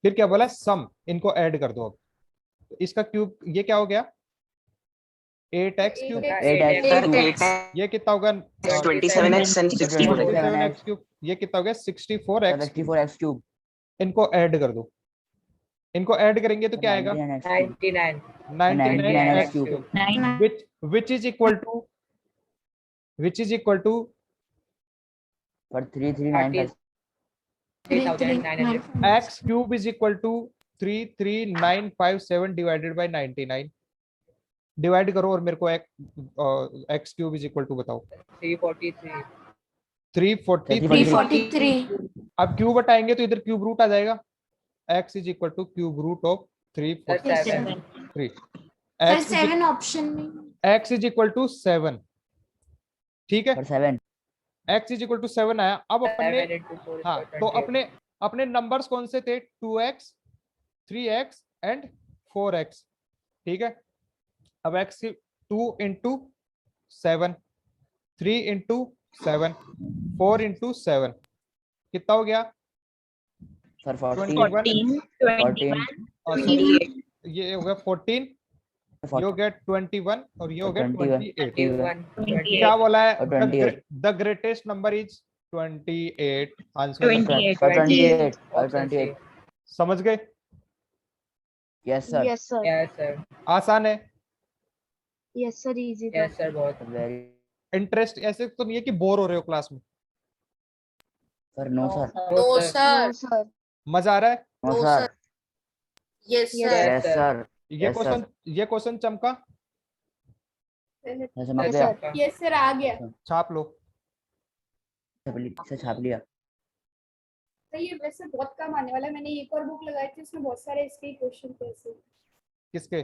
फिर क्या बोला, सम, इनको ऐड कर दो। अब तो इसका क्यूब ये क्या हो गया, 8x cube. 8x sir cube, 8x ये कितना होगा, 27x and 64x 27x cube. ये कितना हो गया, 64x। 64x cube, इनको ऐड कर दो, इनको ऐड करेंगे तो क्या आएगा, 99x cube, 99x 99x cube, cube, which is equal to for 3395. 3395. x cube is equal to 33957 divided by 99। Divide करो और मेरे को x cube is equal to बताओ, 343। 343. अब क्यूब हटाएंगे तो इधर क्यूब रूट आ जाएगा, x is equal to cube root of 343। Sir 7 option में. x इज इक्वल टू 7, ठीक है, For 7. x is equal to 7 आया। अब अपने, हाँ तो अपने अपने नंबर्स कौन से थे, 2x 3x एंड 4x, ठीक है। अब x 2 इंटू 7, 3 इंटू 7, 4 इंटू 7 कितना हो गया, For 14. 21, 14. ये हो गया 14, ये हो गया 21 और ये हो गया 28। क्या बोला है, और 28. The greatest number is 28, answer 28. Or 28. समझ गए, Yes sir. Yes sir. आसान है, Yes sir. Easy. Very. Interest ऐसे तो नहीं है कि बोर हो रहे हो क्लास में, Sir, no sir. No sir. मजा आ रहा है। No sir. Yes Yes sir. ये Yes, sir. क्वेश्चन चमका, मैं समझ गया। यस सर आ गया. छाप लो। से छाप लिया। तो ये वैसे बहुत काम आने वाला है. मैंने एक और बुक लगाई थी, उसमें बहुत सारे इसके क्वेश्चन थे ऐसे. किसके,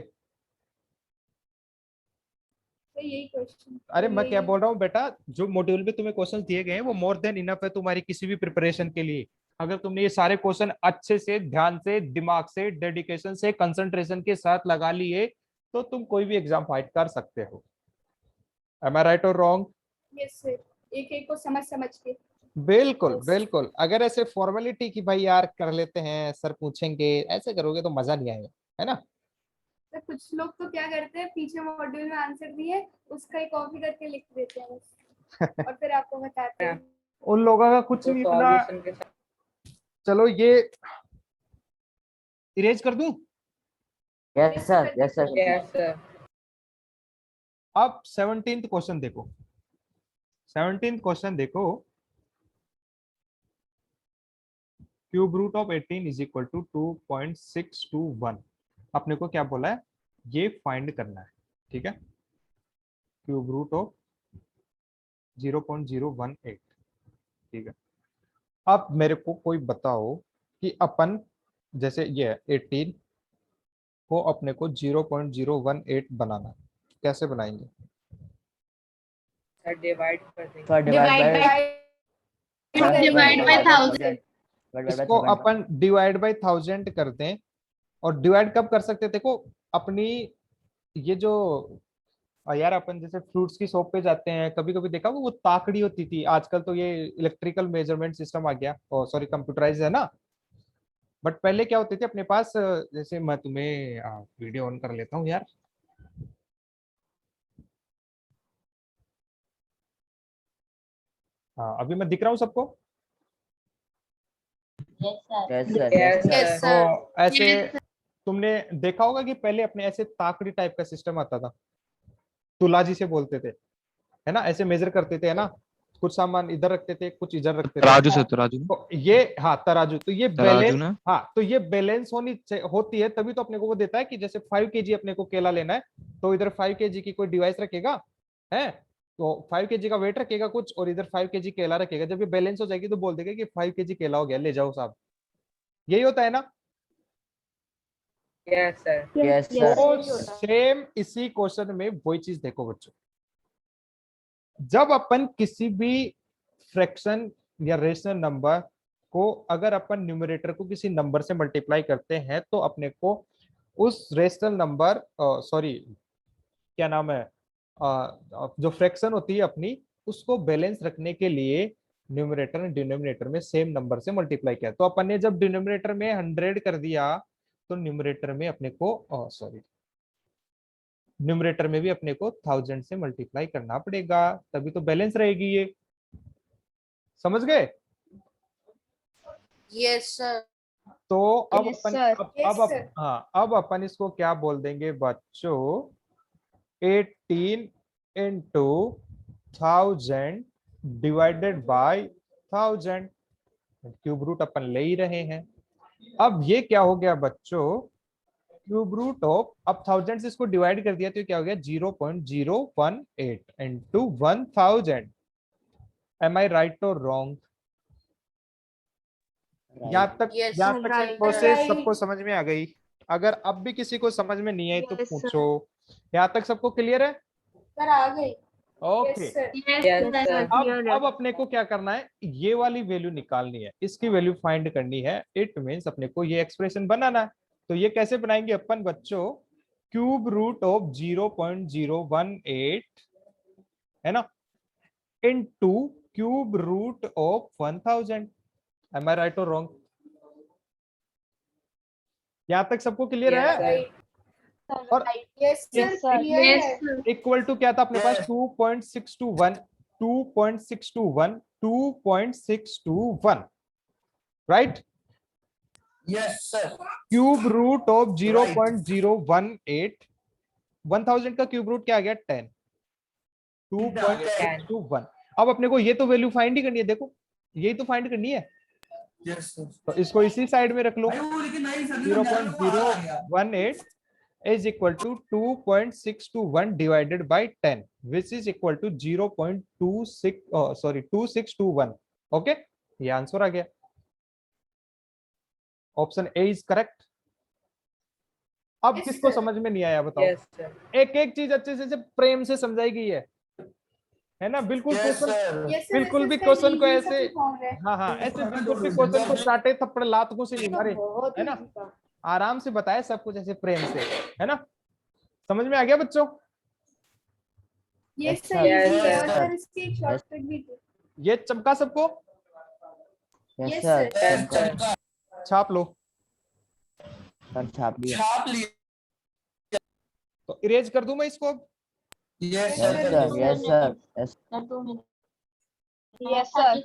तो यही क्वेश्चन. अरे मैं क्या बोल रहा हूँ बेटा, जो मॉड्यूल में तुम्हें क्वेश्चन दिए गए हैं वो मोर देन इनफ है तुम्हारी किसी भी प्रिपरेशन के लिए। अगर तुमने ये सारे क्वेश्चन अच्छे से, ध्यान से, दिमाग से, डेडिकेशन से, कंसंट्रेशन के साथ लगा लिए तो तुम कोई भी एग्जाम फाइट कर सकते हो। एम आई राइट और रॉन्ग? Yes sir. एक एक को समझ के. बिल्कुल बिल्कुल। अगर ऐसे फॉर्मेलिटी की भाई यार कर लेते हैं, सर पूछेंगे, ऐसे करोगे तो मजा नहीं आएगा, है ना। तो कुछ लोग तो क्या करते हैं, पीछे मॉड्यूल में आंसर दिए उसका ही कॉपी करके लिख देते हैं बस. और फिर आपको बताते हैं. उन लोगों का कुछ नहीं इतना। चलो ये इरेज कर दूं। Yes sir. Yes sir. अब 17th क्वेश्चन देखो, 17th क्वेश्चन देखो, cube root of 18 is equal to 2.621। अपने को क्या बोला है, ये फाइंड करना है, ठीक है। क्यूब रूट ऑफ 0.018, ठीक है। अब मेरे को कोई बताओ कि अपन जैसे ये 18 को अपने को 0.018 बनाना है, कैसे बनाएंगे? डिवाइड कर देंगे. For divide by 1000. इसको अपन डिवाइड बाय 1000 करते हैं। और डिवाइड कब कर सकते हैं, देखो अपनी ये जो यार अपन जैसे फ्रूट्स की शॉप पे जाते हैं, कभी कभी देखा वो ताकड़ी होती थी, आजकल तो ये इलेक्ट्रिकल मेजरमेंट सिस्टम आ गया, सॉरी कंप्यूटराइज है ना। बट पहले क्या होती थी अपने पास, जैसे मैं तुम्हें वीडियो ऑन कर लेता हूँ यार। हाँ अभी मैं दिख रहा हूँ सबको। Yes sir. Yes sir. तो ऐसे तुमने देखा होगा कि पहले अपने ऐसे ताकड़ी टाइप का सिस्टम आता था, तुला जिसे बोलते थे, है ना, ऐसे मेजर करते थे, है ना, कुछ सामान इधर रखते थे, कुछ इधर रखते थे। तराजू से, तराजू तो ये, हाँ तराजू, तो ये तराजू बैलेंस, ना। हाँ तो ये बैलेंस होती है, तभी तो अपने को वो देता है कि जैसे 5 kg अपने को केला लेना है, तो इधर 5 kg की कोई डिवाइस रखेगा, है, तो 5 kg का वेट रखेगा कुछ, और इधर 5 kg केला रखेगा। जब ये बैलेंस हो जाएगी तो बोल देगा कि 5 kg केला हो गया, ले जाओ साहब। यही होता है ना। Yes sir. Yes sir. तो सेम इसी क्वेश्चन में वही चीज देखो बच्चों, जब अपन किसी भी फ्रैक्शन या रेशनल नंबर को अगर अपन न्यूमरेटर को किसी नंबर से मल्टीप्लाई करते हैं तो अपने को उस रेशनल नंबर, सॉरी क्या नाम है, जो फ्रैक्शन होती है अपनी, उसको बैलेंस रखने के लिए न्यूमरेटर एंड डिनोमिनेटर में सेम नंबर से मल्टीप्लाई किया। तो अपन ने जब डिनोमिनेटर में 100 कर दिया तो न्यूमरेटर में अपने को सॉरी न्यूमरेटर में भी अपने को 1000 से मल्टीप्लाई करना पड़ेगा, तभी तो बैलेंस रहेगी ये। समझ गए? Yes sir. तो अब Yes, अपन sir. अब Yes, अब sir. हाँ, अब अपन इसको क्या बोल देंगे बच्चों, 18 into 1000 divided by 1000, cube root अपन ले ही रहे हैं। अब ये क्या हो गया बच्चों, क्यूब रूट ऑफ, अब 1000 से इसको डिवाइड कर दिया तो क्या हो गया 0.018 इंटू 1000। एम आई राइट और रॉन्ग? यहाँ तक Yes, यहाँ तक right. Process Right. सबको समझ में आ गई? अगर अब भी किसी को समझ में नहीं आई तो Yes, sir. पूछो। यहाँ तक सबको क्लियर है? सर आ गई। Okay. Yes, sir. Yes, sir. अब अपने को क्या करना है, ये वाली वैल्यू निकालनी है, इसकी वैल्यू फाइंड करनी है। इट मींस अपने को ये एक्सप्रेशन बनाना है। तो ये कैसे बनाएंगे अपन बच्चों, क्यूब रूट ऑफ 0.018 है ना, into cube root of 1000। Am I right और रॉन्ग? यहां तक सबको क्लियर है? और Yes, sir. Yes, sir. Clear Yes, है। sir. इक्वल टू क्या था अपने पास, 2.621 right. Yes sir. Cube root of 0.018, 1000 का क्यूब रूट क्या आ गया 10, 2.621। अब अपने को ये तो वैल्यू फाइंड ही करनी है, देखो यही तो फाइंड करनी है, यस सर। तो इसको इसी साइड में रख लो। भाई वो लेकिन नहीं sir, 0.018 is equal to 2.621 divided by 10, which is equal to 2621। Okay, ये आंसर आ गया। Option A is correct. अब Yes, किसको sir. समझ में नहीं आया बताओ? एक एक चीज अच्छे से प्रेम से समझाई गई है ना, बिल्कुल yes question, sir. Yes, sir. बिल्कुल भी इसका क्वेश्चन को easy सा ऐसे, form है। हाँ हाँ, ऐसे बिल्कुल भी क्वेश्चन को चाटे थप्पड़ लातों से नहीं मारे, बहुत है ना, easy था। आराम से बताए सब कुछ ऐसे प्रेम से, है ना। समझ में आ गया बच्चों? Yes, Yes, sir. sir. easy है। Yes, और sir. सर इसकी एक शॉर्टकट भी थी। ये चमका सबको, Yes, Yes, sir. sir. Yes, sir. छाप लो। Sir, छाप लिया। छाप लिए। तो इरेज कर दूं मैं इसको अब? Yes Yes, sir. sir. Yes, sir. Yes. Yes, sir.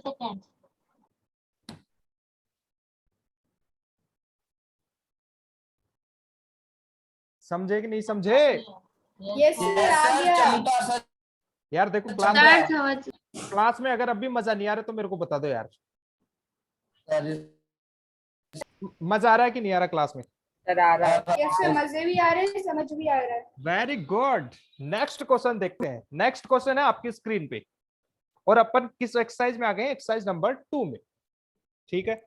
समझे कि नहीं समझे? Yes, sir. आ गया। चमका सर। यार देखो Sir, क्लास समझ में अगर अब भी मजा नहीं आ रहा तो मेरे को बता दो यार, मजा आ रहा है कि नहीं आ रहा क्लास में? Yes, sir. मजे भी आ रहे हैं, समझ भी आ रहा है। Very good. नेक्स्ट क्वेश्चन देखते हैं। नेक्स्ट क्वेश्चन है आपकी स्क्रीन पे, और अपन किस एक्सरसाइज में आ गए, एक्सरसाइज नंबर 2 में। ठीक है,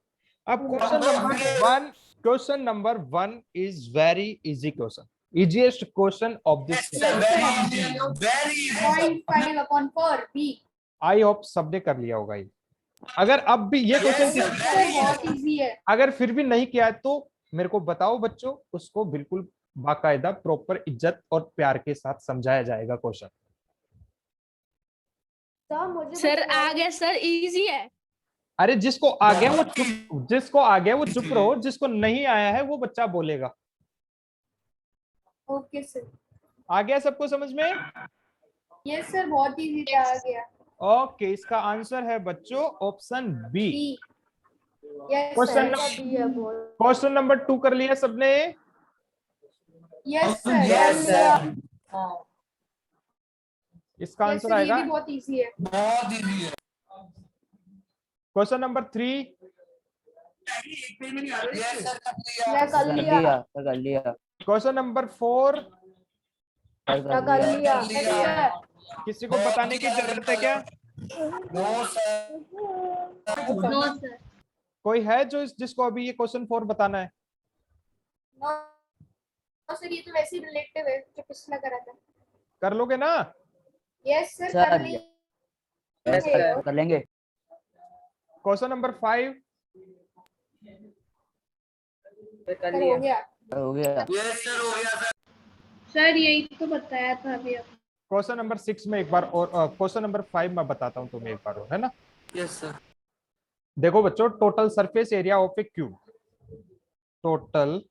अब question number 1 is very easy question, easiest question of this. Very 0.5 upon 4 B. I hope सबने कर लिया होगा ये। अगर अब भी ये क्वेश्चन Yes, Sir, बहुत easy है। अगर फिर भी नहीं किया है तो मेरे को बताओ बच्चों, उसको बिल्कुल बाकायदा प्रॉपर इज्जत और प्यार के साथ समझाया जाएगा क्वेश्चन। सर मुझे सर बस आ गया सर, इजी है। अरे जिसको आ गया वो चुप, जिसको आ गया वो चुप रहो, जिसको नहीं आया है वो बच्चा बोलेगा। Okay, sir. आ गया सबको समझ में? Yes, sir. बहुत easy था, आ गया। ओके, इसका आंसर है बच्चों option B. B. Yes, Question sir. भी है बहुत। क्वेश्चन नंबर 2 कर लिया सबने? Yes, sir. Yes sir. इसका Yes, आंसर sir. ये आएगा भी बहुत easy है। बहुत इजी है। Question number 3। यस सर, कर लिया। मैं कर कर लिया। लिया। सर कर लिया। Question number 4। सर कर कर लिया। लिया। Yes, sir. किसी को बताने की जरूरत है क्या? No sir. No sir. कोई है जो जिसको अभी ये क्वेश्चन 4 बताना है? No, sir. ये तो वैसे ही relative है जो पिछला करा था। कर लोगे ना? Yes, sir. Sir, कर लिया। Yes, sir. कर लेंगे। Question number 5। सर हो गया। सर हो गया। यस सर, हो गया सर। सर यही तो बताया था अभी आपने। क्वेश्चन नंबर 6 में एक बार और, क्वेश्चन नंबर 5 मैं बताता हूँ तुम्हें एक बार और, है ना। Yes sir. देखो बच्चों, total surface area of a cube, total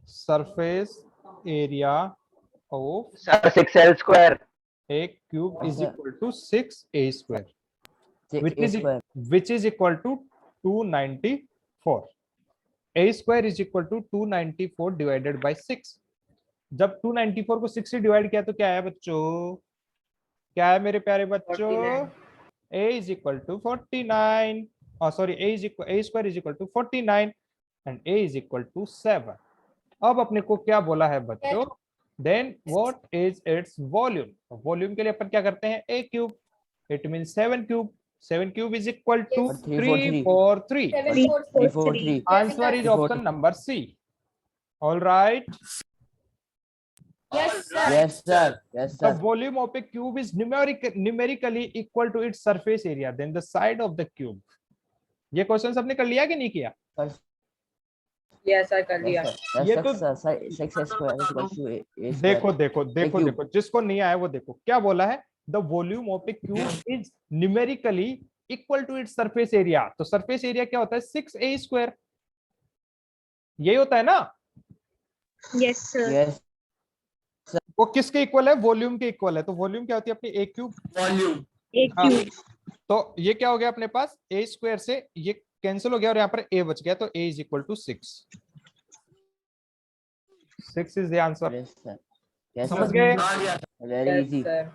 surface area of sir 6L square a cube is Sir. equal to 6a square, 6a square. which is equal to 294. a square is equal to 294 divided by 6. जब 294 को 6 से divide किया तो क्या है बच्चों, क्या है मेरे प्यारे बच्चों, a is equal to 49, sorry, a square is equal to 49 and a is equal to 7. अब अपने को क्या बोला है बच्चों, then what is its volume, volume के लिए अपन क्या करते हैं, a cube, it means 7 cube, 7 cube is equal to Yes. 343. 743. Answer is option number C. All right. Yes, sir. Yes, sir. Yes, The sir. volume of a cube is numerically equal to its surface area, then the side of the cube. ये question सबने कर लिया कि नहीं किया? Yes sir कर लिया। Yes, sir. ये Yes, तो- sir, sir, 6a square is equal to a square. देखो देखो देखो cube. देखो, जिसको नहीं आया वो देखो क्या बोला है, the volume of a cube is numerically equal to its surface area. तो सरफेस एरिया क्या होता है, 6a स्क्वायर, यही होता है ना। Yes, sir. Yes, वो किसके इक्वल है, वॉल्यूम के इक्वल है। तो वॉल्यूम क्या होती है अपनी, a क्यूब। वॉल्यूम हाँ, तो ये क्या हो गया अपने पास, a स्क्वायर से ये कैंसिल हो गया और यहाँ पर a बच गया, तो a is equal to 6। 6 is the answer. yes, sir. Yes, समझ sir. गए? आ गया। Very easy.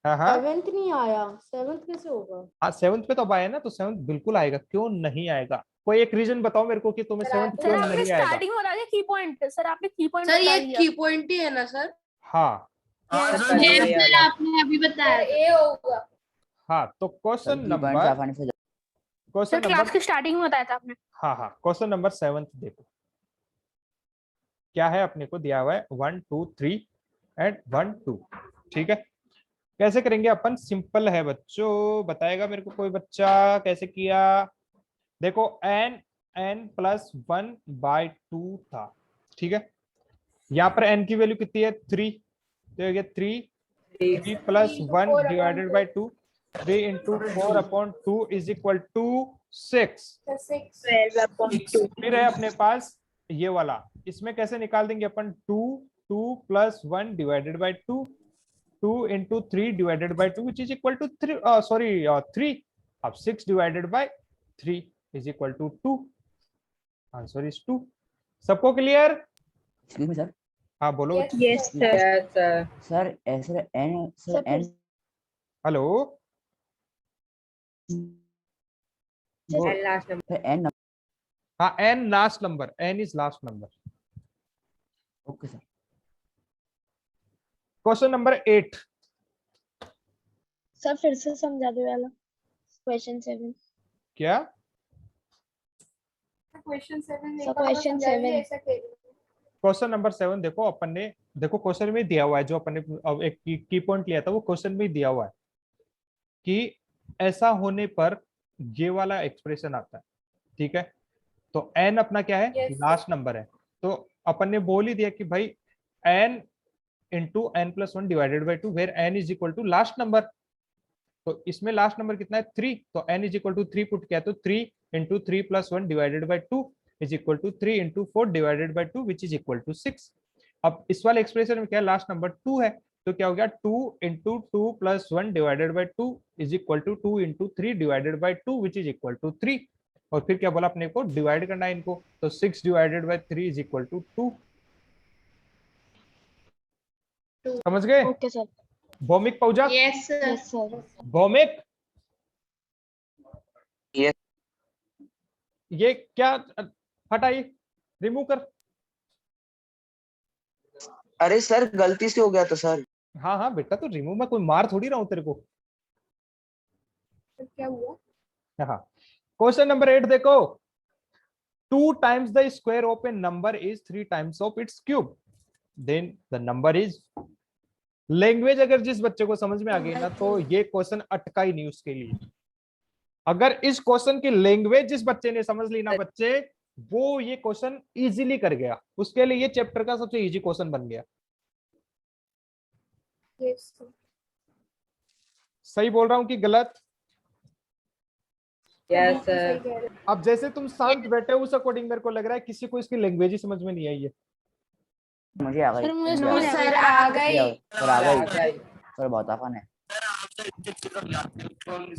हाँ हाँ सेवेंथ नहीं आया, सेवेंथ कैसे होगा? हाँ, 7th पे तो अब आया ना, तो 7th बिल्कुल आएगा, क्यों नहीं आएगा। कोई एक रीजन बताओ मेरे को कि तुम्हें 7th क्यों नहीं आएगा। स्टार्टिंग में बता दिया की पॉइंट, सर आपने की पॉइंट सर ये की पॉइंट ही है ना सर? हाँ आंसर Yes, ये sir. आपने अभी बताया ए होगा। हाँ, तो question Sir, key points number, आसानी से क्वेश्चन क्लास नंबर, के स्टार्टिंग में बताया था आपने। हाँ हाँ, क्वेश्चन नंबर 7 देखो क्या है, अपने को दिया हुआ है 1 2 3 एंड 1 2। ठीक है, कैसे करेंगे अपन, सिंपल है बच्चों, बताएगा मेरे को कोई बच्चा कैसे किया। देखो n प्लस 1/2 था, ठीक है, यहाँ पर n की वैल्यू कितनी है, 3, तो ये 3 plus 1 divided by 2, 3 into 4/2 is equal to 6। 6 फिर है अपने पास ये वाला, इसमें कैसे निकाल देंगे अपन, 2 plus 1 divided by 2, 2 into 3 divided by 2 which is equal to 3, 3। अब 6 divided by 3 is equal to 2। Answer is 2। सबको क्लियर? Excuse me, sir. हाँ बोलो। Yes, sir. Yes sir. Sir, sir, n, sir, n. Hello, वो- last number. sir, n. हाँ n last number, n is last number. Okay, sir. Question number 8, sir फिर से समझा दो वाला क्वेश्चन 7। क्या क्वेश्चन 7 So, question 7. ऐसा खेल। क्वेश्चन नंबर 7 देखो, अपन ने देखो क्वेश्चन में दिया हुआ है, जो अपन ने अब एक की पॉइंट लिया था वो क्वेश्चन में दिया हुआ है कि ऐसा होने पर ये वाला एक्सप्रेशन आता है। ठीक है, तो n अपना क्या है, Yes. लास्ट नंबर है, तो अपन ने बोल ही दिया कि भाई n into n plus 1 divided by 2 where n is equal to last number. तो इसमें लास्ट नंबर कितना है, 3, तो n is equal to 3 put किया तो 3 into 3 plus 1 divided by 2 is equal to 3 into 4 divided by 2 which is equal to 6। अब इस वाले एक्सप्रेशन में क्या है, लास्ट नंबर 2 है, तो क्या हो गया, 2 into 2 plus 1 divided by 2 is equal to 2 into 3 divided by 2 which is equal to 3। और फिर क्या बोला अपने को, डिवाइड करना है इनको, तो 6 divided by 3 is equal to 2। समझ गए? Okay sir. भौमिक पहुंचा? Yes sir. भौमिक, Yes. ये क्या, हटाइए, रिमूव कर। अरे सर गलती से हो गया था सर। हाँ हाँ बेटा, तो रिमूव में कोई मार थोड़ी रहा हूं तेरे को। क्या हुआ? हाँ, क्वेश्चन नंबर 8 देखो, 2 times the square of a number is 3 times of its cube, then the number is। Language अगर जिस बच्चे को समझ में आ गई ना, तो ये क्वेश्चन अटका ही नहीं उसके लिए। अगर इस क्वेश्चन की लैंग्वेज जिस बच्चे ने समझ ली ना बच्चे, वो ये क्वेश्चन इजीली कर गया, उसके लिए ये चैप्टर का सबसे इजी क्वेश्चन बन गया। Yes, sir. सही बोल रहा हूँ कि गलत? बिल्कुल सही कह रहे हो। अब जैसे तुम शांत बैठे हो उस अकॉर्डिंग मेरे को लग रहा है किसी को इसकी लैंग्वेज ही समझ में नहीं आई है। मुझे आ गई, सर मुझे मुझे आ समझ गई, आ सर गई। आ गई। सर आ गई, सर बहुत आसान है।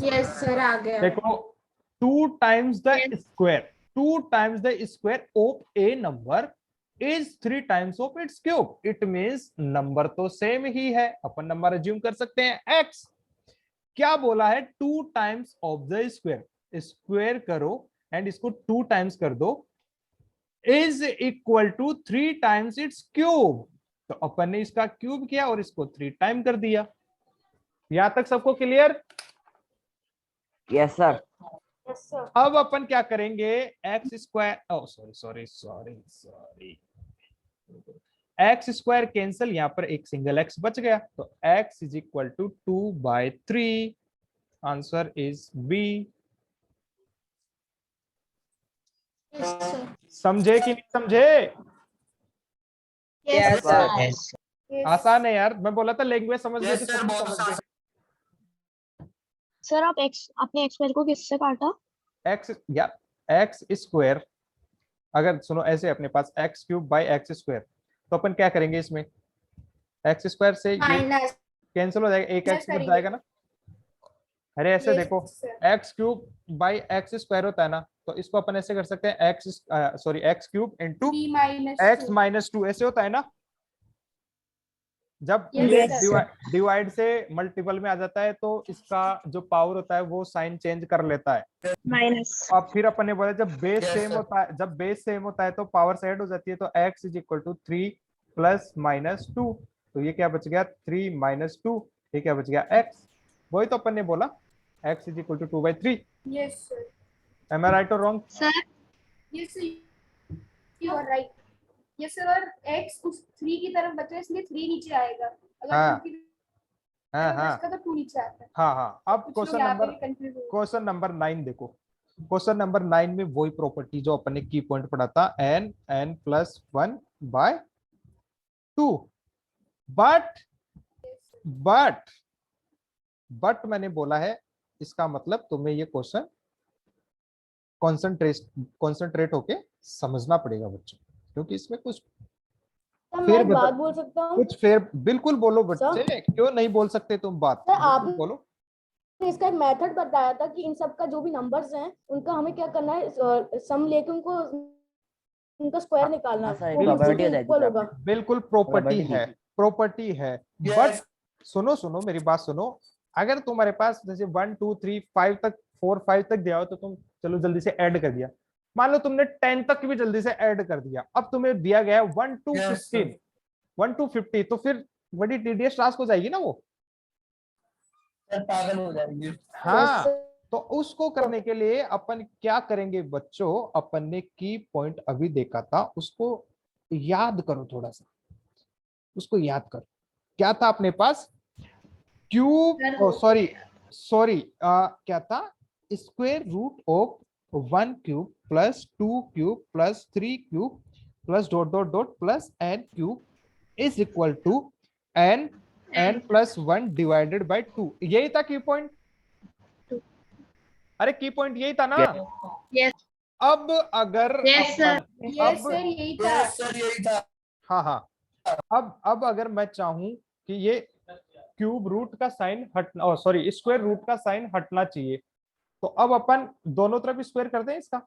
यस सर आ गया। देखो 2 times the square, 2 times the square of a number is 3 times of its cube. It means number तो सेम ही है, अपन नंबर अज्यूम कर सकते हैं x। क्या बोला है? 2 times of the square, square करो एंड इसको 2 टाइम्स कर दो, is equal to 3 times its cube. तो अपन ने इसका क्यूब किया और इसको 3 टाइम कर दिया। यहां तक सबको clear? Yes sir. Yes sir. अब अपन क्या करेंगे? X square, sorry, x square cancel, यहां पर एक सिंगल एक्स बच गया, तो x is equal to 2/3। Answer is B. समझे कि नहीं समझे? Yes sir. यस आसान है यार, मैं बोला था लैंग्वेज समझ गए यस तो सर, सब बहुत समझ गए। सर आप आपने एक्स वाले को किससे काटा? एक्स या एक्स स्क्वायर, अगर सुनो ऐसे अपने पास x cube by x square, तो अपन क्या करेंगे इसमें? एक्स स्क्वायर से ये माइनस कैंसिल हो जाएगा, एक एक्स बच करेंगे। जाएगा ना। अरे ऐसे Yes, देखो, sir. X cube by x square होता है ना, तो इसको अपन ऐसे कर सकते हैं x cube into 3 - x 2 minus 2, ऐसे होता है ना। जब Yes, ये sir. डिवाइड से मल्टीपल में आ जाता है तो इसका जो पावर होता है वो साइन चेंज कर लेता है। माइनस। अब फिर अपन ने बोला जब बेस Yes, सेम sir. होता है, जब बेस सेम होता है तो पावर ऐड हो जाती है, तो x is equal to 3 plus minus 2। तो ये क्या बच गया? 3 माइनस 2। ये क्या बच गया? x। वही तो अपन ने बोला, x is equal to 2/3। Yes, sir. Am I right और wrong? Sir Yes, sir. You are right. Yes, sir. और x उस 3 की तरफ बचा है, इसलिए 3 नीचे आएगा। अगर हाँ। 2 की हाँ तरफ हाँ बचता तो 2 नीचे आता है। हाँ। अब कुछ लोग क्वेश्चन यहाँ पे नंबर भी कंफ्यूज हो गए। क्वेश्चन नंबर 9 देखो। क्वेश्चन नंबर 9 में वही प्रॉपर्टी जो अपन ने की पॉइंट पढ़ा था, n प्लस 1/2। बट मैंने बोला है, इसका मतलब तुम्हें ये क्वेश्चन कॉन्सेंट्रेट होके समझना पड़ेगा बच्चों, क्योंकि इसमें कुछ सर मैं फिर एक बात बोल सकता हूँ? कुछ फिर बिल्कुल बोलो बच्चे, क्यों नहीं बोल सकते तुम बात? सर आप बिल्कुल बोलो। इसका एक मेथड बताया था कि इन सब का जो भी नंबर्स हैं उनका हमें क्या करना है, सम लेके उनको उनका स्क्वायर निकालना हाँ सर, है, एक वो property भी बताई थी इक्वल सर होगा। आपने। बिल्कुल प्रॉपर्टी Probability है, थी। प्रॉपर्टी है। Yes. बट सुनो मेरी बात सुनो, अगर तुम्हारे पास जैसे 1 2 3 5 तक 4 5 तक दिया हो तो तुम चलो जल्दी से ऐड कर दिया। मान लो तुमने 10 तक भी जल्दी से ऐड कर दिया, अब तुम्हें दिया गया है 1 to Yes, 15, 1 to 50, तो फिर बड़ी टीडियस टास्क हो जाएगी ना वो। सर पागल हो जाएंगे। हाँ, तो उसको करने के लिए अपन क्या करेंगे बच्चों? अपन ने की पॉइंट अभी देखा था, उसको याद करो, थोड़ा सा उसको याद करो। क्या था अपने पास? क्यूब, सॉरी क्या था? Square root of 1 cube plus 2 cube plus 3 cube plus dot dot dot plus n cube is equal to n plus 1 divided by 2। यही था की पॉइंट। अरे की पॉइंट यही था ना? Yes. अब अगर Yes, sir. Yes, sir. यही था। यस सर, यही था। हाँ, अब अगर मैं चाहूं कि ये क्यूब रूट का साइन हटना, सॉरी स्क्वायर रूट का साइन हटना चाहिए, तो अब अपन दोनों तरफ स्क्वायर कर दें, इसका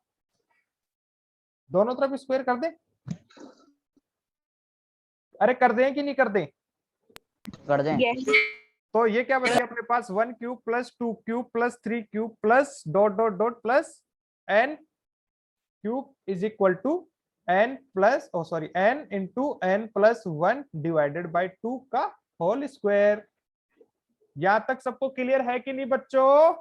दोनों तरफ स्क्वायर कर दें। अरे कर दें कि नहीं कर दें? कर दें। तो ये क्या बच गया अपने पास? 1 cube plus 2 cube plus 3 cube plus dot dot dot plus n cube is equal to n plus n into n plus 1 divided by 2 का होल स्क्वायर। यहां तक सबको क्लियर है कि नहीं बच्चों?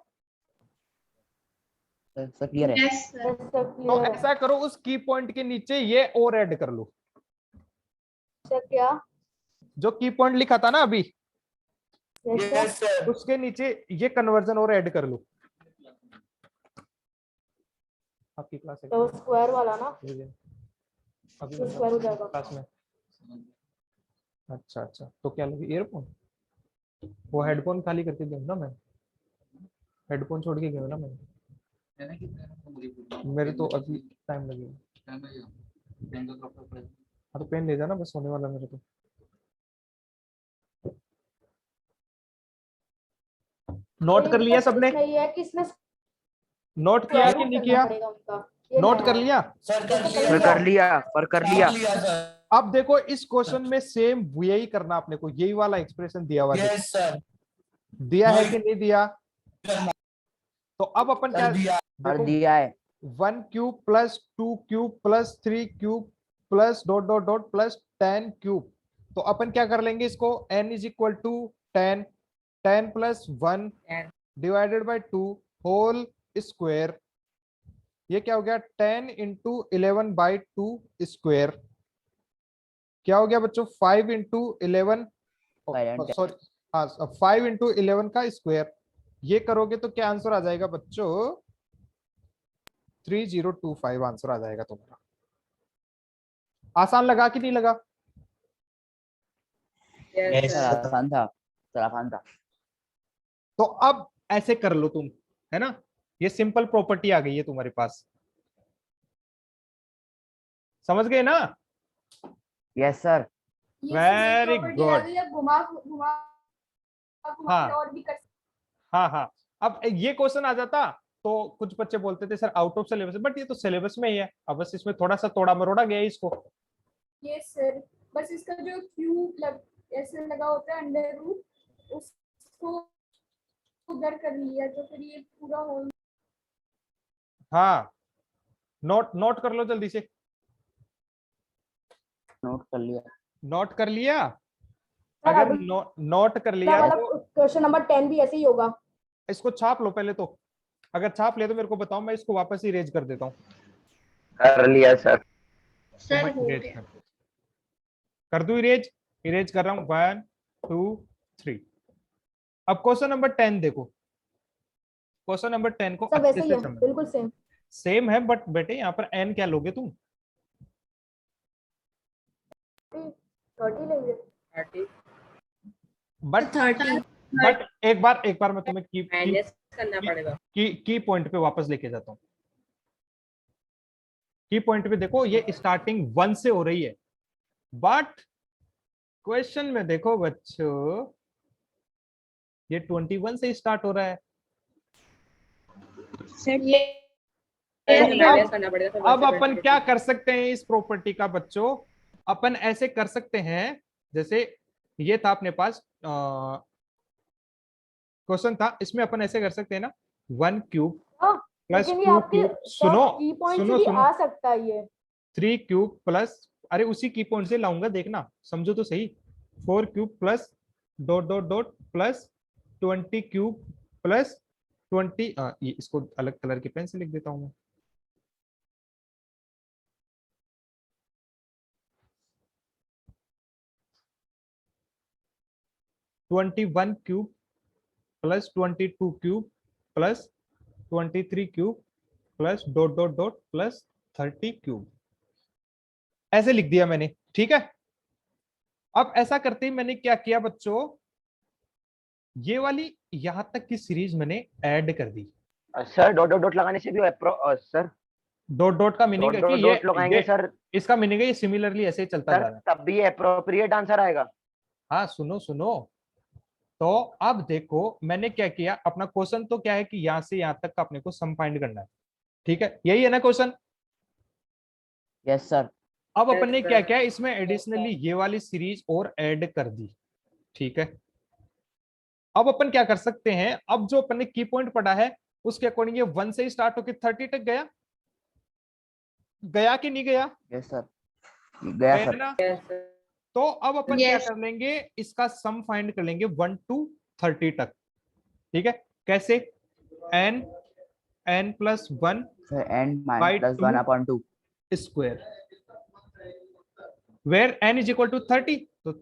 सर क्लियर है। Yes, sir. तो ऐसा करो, उस की पॉइंट के नीचे ये और ऐड कर लो। सर क्या? जो की पॉइंट लिखा था ना अभी, यस सर। Yes sir. उसके नीचे ये कन्वर्जन और ऐड कर लो। आपकी क्लास है तो स्क्वायर वाला ना, अभी तो स्क्वायर हो जाएगा। क्लास में? अच्छा, तो क्या लगे? ईयरफोन? वो हेडफोन खाली करके दूंगा मैं। हेडफोन छोड़ के गया ना मैं, मेरे तो अभी टाइम लगेगा। हाँ तो पेन ले जाना, बस होने वाला मेरे तो। नोट कर लिया सबने? इसमें ये है कि इसमें नोट किया कि नहीं किया? पड़ेगा उनका, ये नोट नया कर है। लिया? सर कर सर लिया कर लिया, पर कर लिया। सर। अब देखो इस क्वेश्चन में सेम यही करना अपने को, यही वाला एक्सप्रेशन दिया हुआ है। यस सर दिया है कि नहीं दिया? तो अब अपन क्या कर दिया। कर देखो, दिया है। 1 cube plus 2 cube plus 3 cube plus dot dot dot plus 10 cube. तो अपन क्या कर लेंगे इसको, n is equal to 10, 10 plus 1 divided by 2 whole square. ये क्या हो गया, 10 इंटू 11 बाई 2 स्क्वायर। क्या हो गया बच्चों, 5 इंटू 11, सॉरी हाँ 5 इंटू 11 का स्क्वायर। ये करोगे तो क्या आंसर आ जाएगा बच्चों, 3025 आंसर आ जाएगा तुम्हारा। आसान लगा कि नहीं लगा? सर आसान था, सर आसान था। तो अब ऐसे कर लो तुम, है ना, ये सिंपल प्रॉपर्टी आ गई है तुम्हारे पास, समझ गए ना? Yes sir. Very good. घुमा घुमा हाँ। और भी कर हाँ हाँ, अब ये क्वेश्चन आ जाता तो कुछ बच्चे बोलते थे sir out of syllabus, but ये तो सिलेबस में ही है। अब बस इसमें थोड़ा सा तोड़ा मरोड़ा गया है इसको। ये सर बस इसका जो क्यूब ऐसे लगा होता है अंडर रूट, उसको उधर कर लिया तो फिर ये पूरा हो। हाँ नोट कर लो जल्दी से। नोट कर लिया। नोट कर लिया? सर, अगर अगला नोट कर लिया वाला तो क्वेश्चन नंबर 10 भी ऐसे ही होगा। इसको छाप लो पहले तो। अगर छाप ले तो मेरे को बताओ, मैं इसको वापस ही इरेज कर देता हूँ। कर लिया सर। सर हो इरेज गया। कर दूं इरेज? इरेज कर रहा हूँ, 1 2 3। अब क्वेश्चन नंबर 10 देखो। क्वेश्चन नंबर 10 को सब वैसे अच्छे ही से है, समझो। बिल्कुल सेम। सेम है बट बेटे यहाँ पर n क्या लोगे तुम? 30 लेंगे। बट 30 बट एक बार मैं तुम्हें करना पड़ेगा। की पॉइंट पे वापस लेके जाता हूँ। की पॉइंट पे देखो, ये स्टार्टिंग 1 से हो रही है, बट क्वेश्चन में देखो बच्चों ये 21 से स्टार्ट हो रहा है। अब अपन क्या कर सकते हैं इस प्रॉपर्टी का बच्चों, अपन ऐसे कर सकते हैं, जैसे ये था अपने पास क्वेश्चन था, इसमें अपन ऐसे कर सकते हैं ना, 1 क्यूब प्लस लेकिन ये 2 आपके क्यूब, सुनो की पॉइंट से सुनो भी सुनो, आ सकता है ये। 3 क्यूब प्लस, अरे उसी की पॉइंट से लाऊंगा, देखना समझो तो सही, 4 cube plus dot dot dot plus 20 cube plus 20, ये इसको अलग कलर की पेन से लिख देता हूं मैं। One cube plus 22 cube plus 23 cube plus dot dot dot plus 30 cube, ऐसे लिख दिया मैंने, ठीक है। अब ऐसा करते ही मैंने क्या किया बच्चों, ये वाली यहां तक की सीरीज मैंने ऐड कर दी। सर डॉट डॉट डॉट लगाने से भी सर डॉट डॉट का मीनिंग है कि डॉट लगाएंगे सर, इसका मीनिंग है ये सिमिलरली ऐसे ही चलता जा सर रहा है। तब भी अप्रोप्रिएट आंसर आएगा। हाँ सुनो सुनो, तो अब देखो मैंने क्या किया, अपना क्वेश्चन तो क्या है कि यहां से यहां तक का अपने को सम फाइंड करना है, ठीक है, यही है ना क्वेश्चन? Yes sir. अब अपन ने क्या किया, इसमें एडिशनली ये वाली सीरीज और ऐड कर दी, ठीक है। अब अपन क्या कर सकते हैं, अब जो अपन ने की पॉइंट पढ़ा है उसके अकॉर्डिंग ये 1 से स्टार्ट होकर 30 तक गया, गया कि नहीं गया? यस सर, गया सर। ना? तो अब अपन क्या कर लेंगे, इसका सम फाइंड कर लेंगे 1 to 30 तक, ठीक है। कैसे? n plus 1 n by plus 2 1 upon 2 square, where n is equal to 30, तो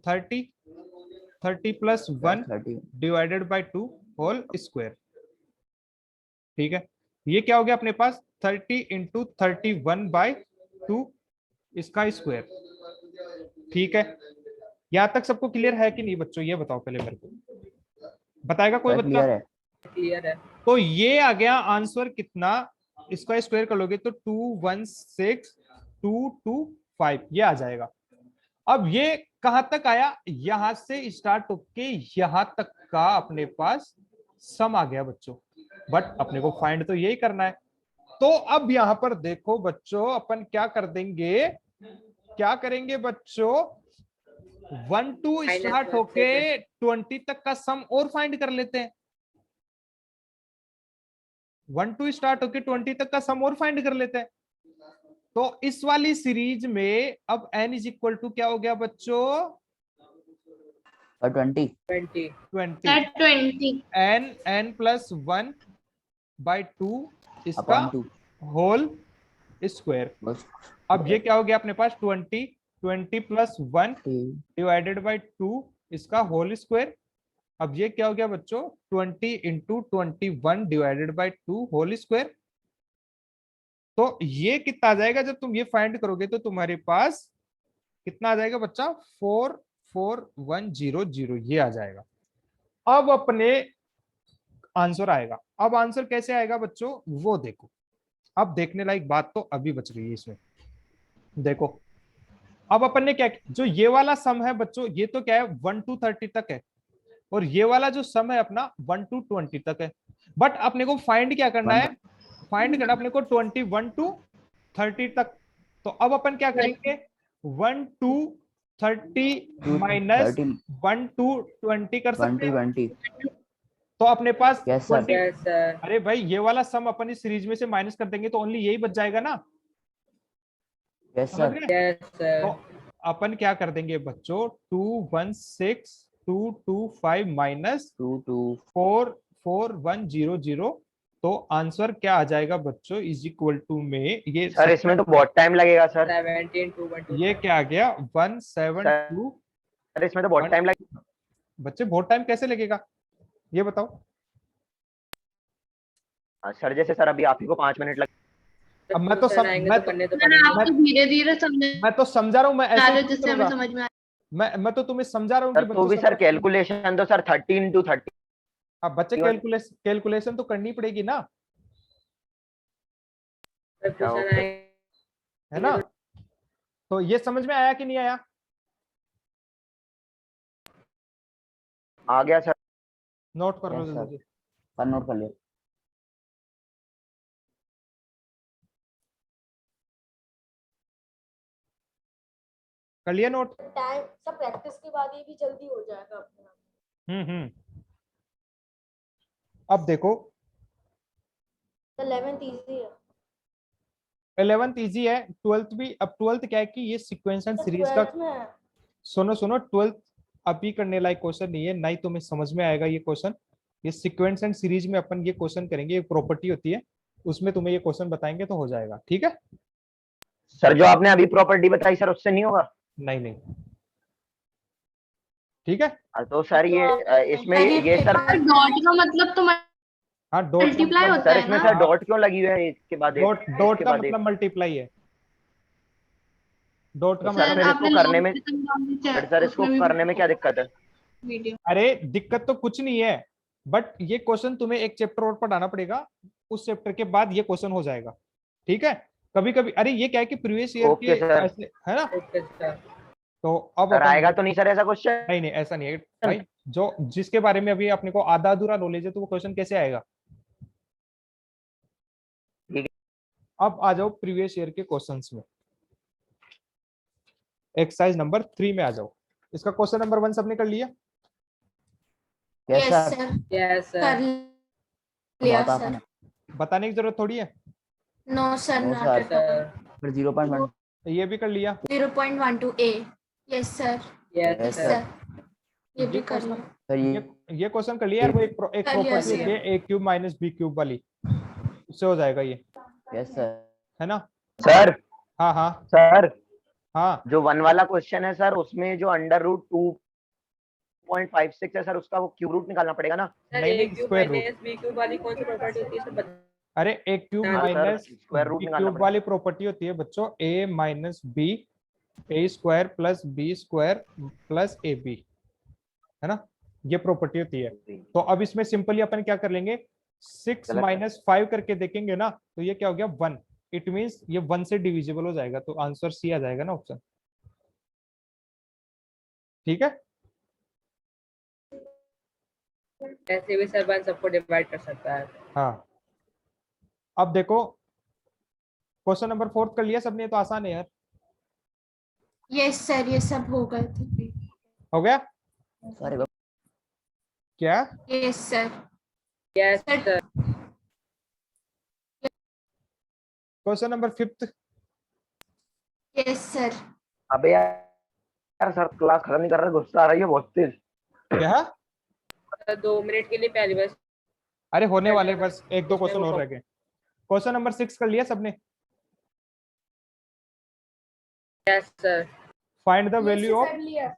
30 plus 1 divided by 2 whole square, ठीक है। ये क्या हो गया अपने पास, 30 इंटू 31 बाय 2 इसका स्क्वायर, ठीक है। यहां तक सबको क्लियर है कि नहीं बच्चों, ये बताओ पहले मेरे को, बताएगा कोई बच्चा? क्लियर है। क्लियर है। तो ये आ गया आंसर कितना, इसका स्क्वायर कर लोगे तो 216,225 ये आ जाएगा। अब ये कहां तक आया, यहां से स्टार्ट होके यहां तक का अपने पास सम आ गया बच्चों, बट अपने को फाइंड तो यही करना है। तो अब यहां पर देखो बच्चों, अपन क्या कर देंगे, क्या करेंगे बच्चों, 1 टू स्टार्ट होके 20 तक का सम और फाइंड कर लेते हैं। 1 टू स्टार्ट होके 20 तक का सम और फाइंड कर लेते हैं। तो इस वाली सीरीज में अब n इज इक्वल टू क्या हो गया बच्चों, 20 20 20 n प्लस 1 बाई 2 इसका अपॉन 2 होल स्क्वायर। अब ये क्या हो गया अपने पास 20 प्लस 1 डिवाइडेड बाई 2 इसका होल स्क्वायर। अब ये क्या हो गया बच्चों 20 into 21 divided by 2 whole square. तो ये कितना आ जाएगा, जब तुम ये फाइंड करोगे तो तुम्हारे पास कितना आ जाएगा बच्चा, 44100 ये आ जाएगा। अब अपने आंसर आएगा। अब आंसर कैसे आएगा बच्चों वो देखो, अब देखने लायक बात तो अभी बच गई है इसमें। देखो अब अपन ने क्या, जो ये वाला सम है बच्चों ये तो क्या है 1 टू 30 तक है, और ये वाला जो सम है अपना 1 टू 20 तक है। बट अपने को फाइंड क्या करना है, फाइंड करना अपने को 21 टू 30 तक। तो अब अपन क्या करेंगे 1 टू 30 माइनस 1 टू 20 कर सकते हैं। तो अपने पास 20, अरे भाई ये वाला सम अपन इस सीरीज में से माइनस कर देंगे तो ओनली यही बच जाएगा ना। समझ रहे? तो अपन क्या कर देंगे बच्चों 216,225 माइनस 44100, तो आंसर क्या आ जाएगा बच्चों इज इक्वल टू में ये सर इसमें तो बहुत टाइम लगेगा सर। ये क्या आ गया 172। सर इसमें तो बहुत टाइम लगेगा बच्चे, बहुत टाइम कैसे लगेगा ये बताओ। सर। जैसे सर अभी आप ही को 5 मिनट लगे। अब मैं तो धीरे-धीरे समझा मैं तो समझा रहा हूँ, मैं ऐसे जिससे हमें समझ में मैं तो तुम्हें समझा रहा हूँ सर तो भी सर कैलकुलेशन तो सर 13 टू 30। अब बच्चे कैलकुलेशन तो करनी पड़ेगी ना, है ना। तो ये समझ में आया कि नहीं आया? आ गया सर। नोट कर लो जल्दी। नोट कर लिया। कर लिया नोट? टाइम सब प्रैक्टिस के बाद ये भी जल्दी हो जाएगा अपने आप। अब देखो 11th इजी है, 11th इजी है, 12th भी। अब 12th क्या है कि ये सीक्वेंस एंड सीरीज का, सुनो 12th अभी करने लायक क्वेश्चन नहीं है, ना ही तुम्हें समझ में आएगा ये क्वेश्चन। ये सीक्वेंस एंड सीरीज में अपन ये क्वेश्चन करेंगे, एक प्रॉपर्टी होती है उसमें तुम्हें ये क्वेश्चन बताएंगे तो हो जाएगा, ठीक है। सर जो आपने अभी प्रॉपर्टी बताई सर उससे नहीं होगा? नहीं, ठीक है। तो सर ये इसमें ये सर डॉट का मतलब तो हाँ डॉट मल्टीप्लाई होता सर है इसमें ना। सर डॉट क्यों लगी हुई है इसके बाद? डॉट का मतलब मल्टीप्लाई है। डॉट का सर फिर इसको करने में, सर इसको करने में क्या दिक्कत है? अरे दिक्कत तो कुछ नहीं है, बट ये क्वेश्चन तुम्हें एक चैप्टर और पढ़ाना पड़ेगा, उस चैप्टर के बाद ये क्वेश्चन हो जाएगा, ठीक है। कभी कभी अरे ये क्या है कि प्रीवियस ईयर के ऐसे है ना। तो अब आएगा तो नहीं सर ऐसा क्वेश्चन? नहीं ऐसा नहीं है भाई, जो जिसके बारे में अभी अपने को आधा अधूरा नॉलेज है तो वो क्वेश्चन कैसे आएगा। अब आ जाओ प्रीवियस ईयर के क्वेश्चंस में, एक्सरसाइज नंबर 3 में आ जाओ। इसका क्वेश्चन नंबर 1 सबने कर लिया? Yes sir. कर लिया सर। बताने की जरूरत थोड़ी है। नो सर, फिर 0.1 ये भी कर लिया? 0.12 A. Yes sir. Yes sir. ये भी कर लिया सर। ये क्वेश्चन कर लिया यार, वो एक प्रॉपर्टी है a cube minus b cube वाली, उससे हो जाएगा ये। Yes sir. है ना सर? हाँ सर हाँ जो 1 वाला क्वेश्चन है सर उसमें जो अंडर रूट 2.56 है सर उसका वो क्यूब रूट निकालना पड़ेगा ना? नहीं स्क्वायर रूट। b क्यूब वाली कौन सी प्रॉपर्टी होती है सर? अरे a cube minus square root b निकालना क्यूब वाली प्रॉपर्टी होती है बच्चों a minus b, a square plus b square plus ab, है ना, ये प्रॉपर्टी होती है। तो अब इसमें सिंपली अपन क्या कर लेंगे, 6 गलत। माइनस 5 करके देखेंगे ना तो ये क्या हो गया 1। इट मींस ये 1 से डिविजिबल हो जाएगा, तो आंसर सी आ जाएगा ना ऑप्शन। ठीक है, ऐसे भी सर 1 सबको डिवाइड कर सकता है। हाँ। अब देखो क्वेश्चन नंबर 4 कर लिया सबने, तो आसान है यार। यस सर, ये सब हो गए थे। हो गया सॉरी बाबा। क्या? Yes sir. Yes sir sir. Question number 5। Yes sir. अबे यार सर क्लास खत्म नहीं कर रहा, गुस्सा आ रही है बहुत तेज। क्या? 2 मिनट के लिए पहली बार। अरे होने वाले, बस 1-2 क्वेश्चन और रह गए। क्वेश्चन नंबर 6 कर लिया सबने? Yes sir. फाइंड द ये वैल्यू से ऑफ, कर लिया।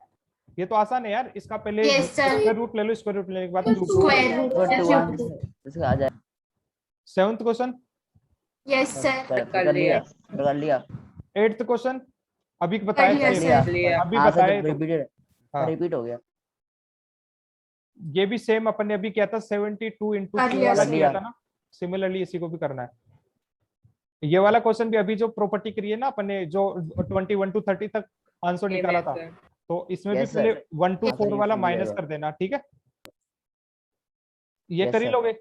ये तो आसान है यार। इसका पहले Yes, sir. स्क्वायर रूट ले लो, स्क्वायर रूट लेने के बाद क्यूब रूट। स्क्वायर रूट तो सर, 1 क्यूब रूट। इसका आ जाए। 7th question, yes sir. कर लिया, कर लिया। 8th क्वेश्चन अभी बताया कर था, लिया कर लिया। अभी हाँ सर, बताए तो। रिपीटेड, हाँ, रिपीट हो गया। ये भी सेम अपन ने अभी किया था, 72 इंटू कर क्यू लिया वाला सर। किया था ना। सिमिलरली इसी को भी करना है। ये वाला क्वेश्चन भी अभी जो प्रॉपर्टी करी है ना अपन ने, जो 21 to 30 तक आंसर निकाला था, तो इसमें भी Yes, पहले sir. 1 to हाँ, 4 सर, वाला ये माइनस मिलेगा। कर देना, ठीक है? ये Yes, कर ही sir. लोगे?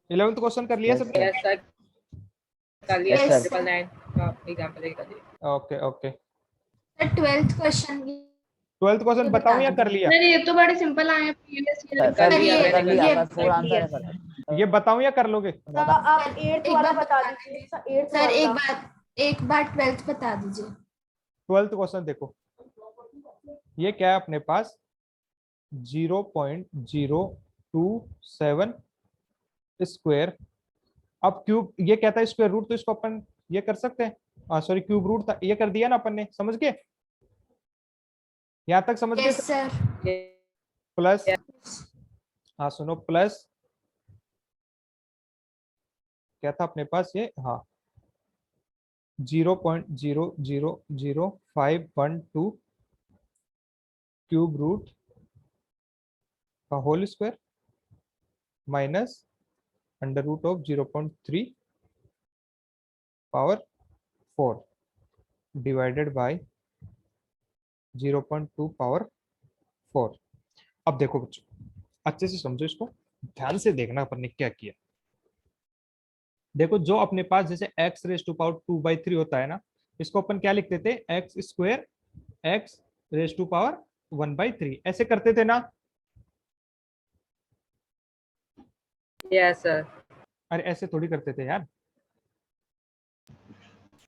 11th क्वेश्चन कर लिया Yes, सबने? Yes sir. कर लिया Yes, सर। sir. 999 का एग्जांपल लेकर दिया। Okay okay. Sir 12th question 12th question बताऊं या कर लिया? सर ये तो बड़े सिंपल आए हैं प्रीवियस सर ईयर। सर लिया, ये मैंने कर लिया, ये बस 4 आंसर है सर। ये बताऊं या कर लोगे? आप 8th वाला बता दीजिए सर, 8th सर वाला। एक बार 12th बता दीजिए। 12th क्वेश्चन देखो, ये क्या है अपने पास 0.027 स्क्वायर। अब क्यूब ये कहता है स्क्वायर रूट, तो इसको अपन ये कर सकते हैं, सॉरी क्यूब रूट था, ये कर दिया ना अपन ने, समझ गए? यहां तक समझ गए? Yes sir. प्लस, हाँ सुनो, प्लस क्या था अपने पास ये, हाँ 0.000512 क्यूब रूट का whole square minus under root of 0.3 power 4 divided by 0.2 power 4। अब देखो बच्चों, अच्छे से समझो इसको, ध्यान से देखना अपन ने क्या किया। देखो जो अपने पास जैसे x रेज टू पावर 2/3 होता है ना, इसको अपन क्या लिखते थे, x square x raise to power 1/3 ऐसे करते थे ना। Yes sir. अरे ऐसे थोड़ी करते थे यार,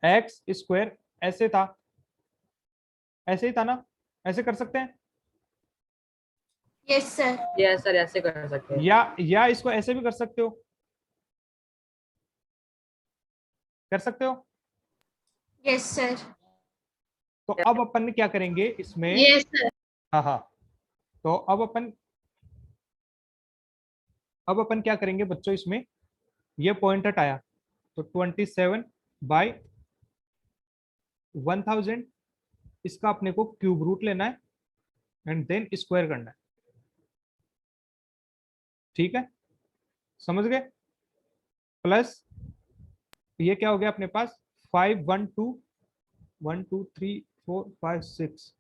एक्स स्क्वायर ऐसे था, ऐसे ही था ना, ऐसे कर सकते हैं। Yes sir. यस सर, ऐसे कर सकते हैं। या इसको ऐसे भी कर सकते हो, कर सकते हो। Yes sir. तो अब अपन क्या करेंगे इसमें, यस सर। हाँ हाँ, तो अब अपन क्या करेंगे बच्चों, इसमें ये पॉइंट हटाया तो 27/1000, इसका अपने को क्यूब रूट लेना है एंड देन स्क्वायर करना है, ठीक है? समझ गए? प्लस ये क्या हो गया अपने पास 5 1 2 1 2 3 4 5 6,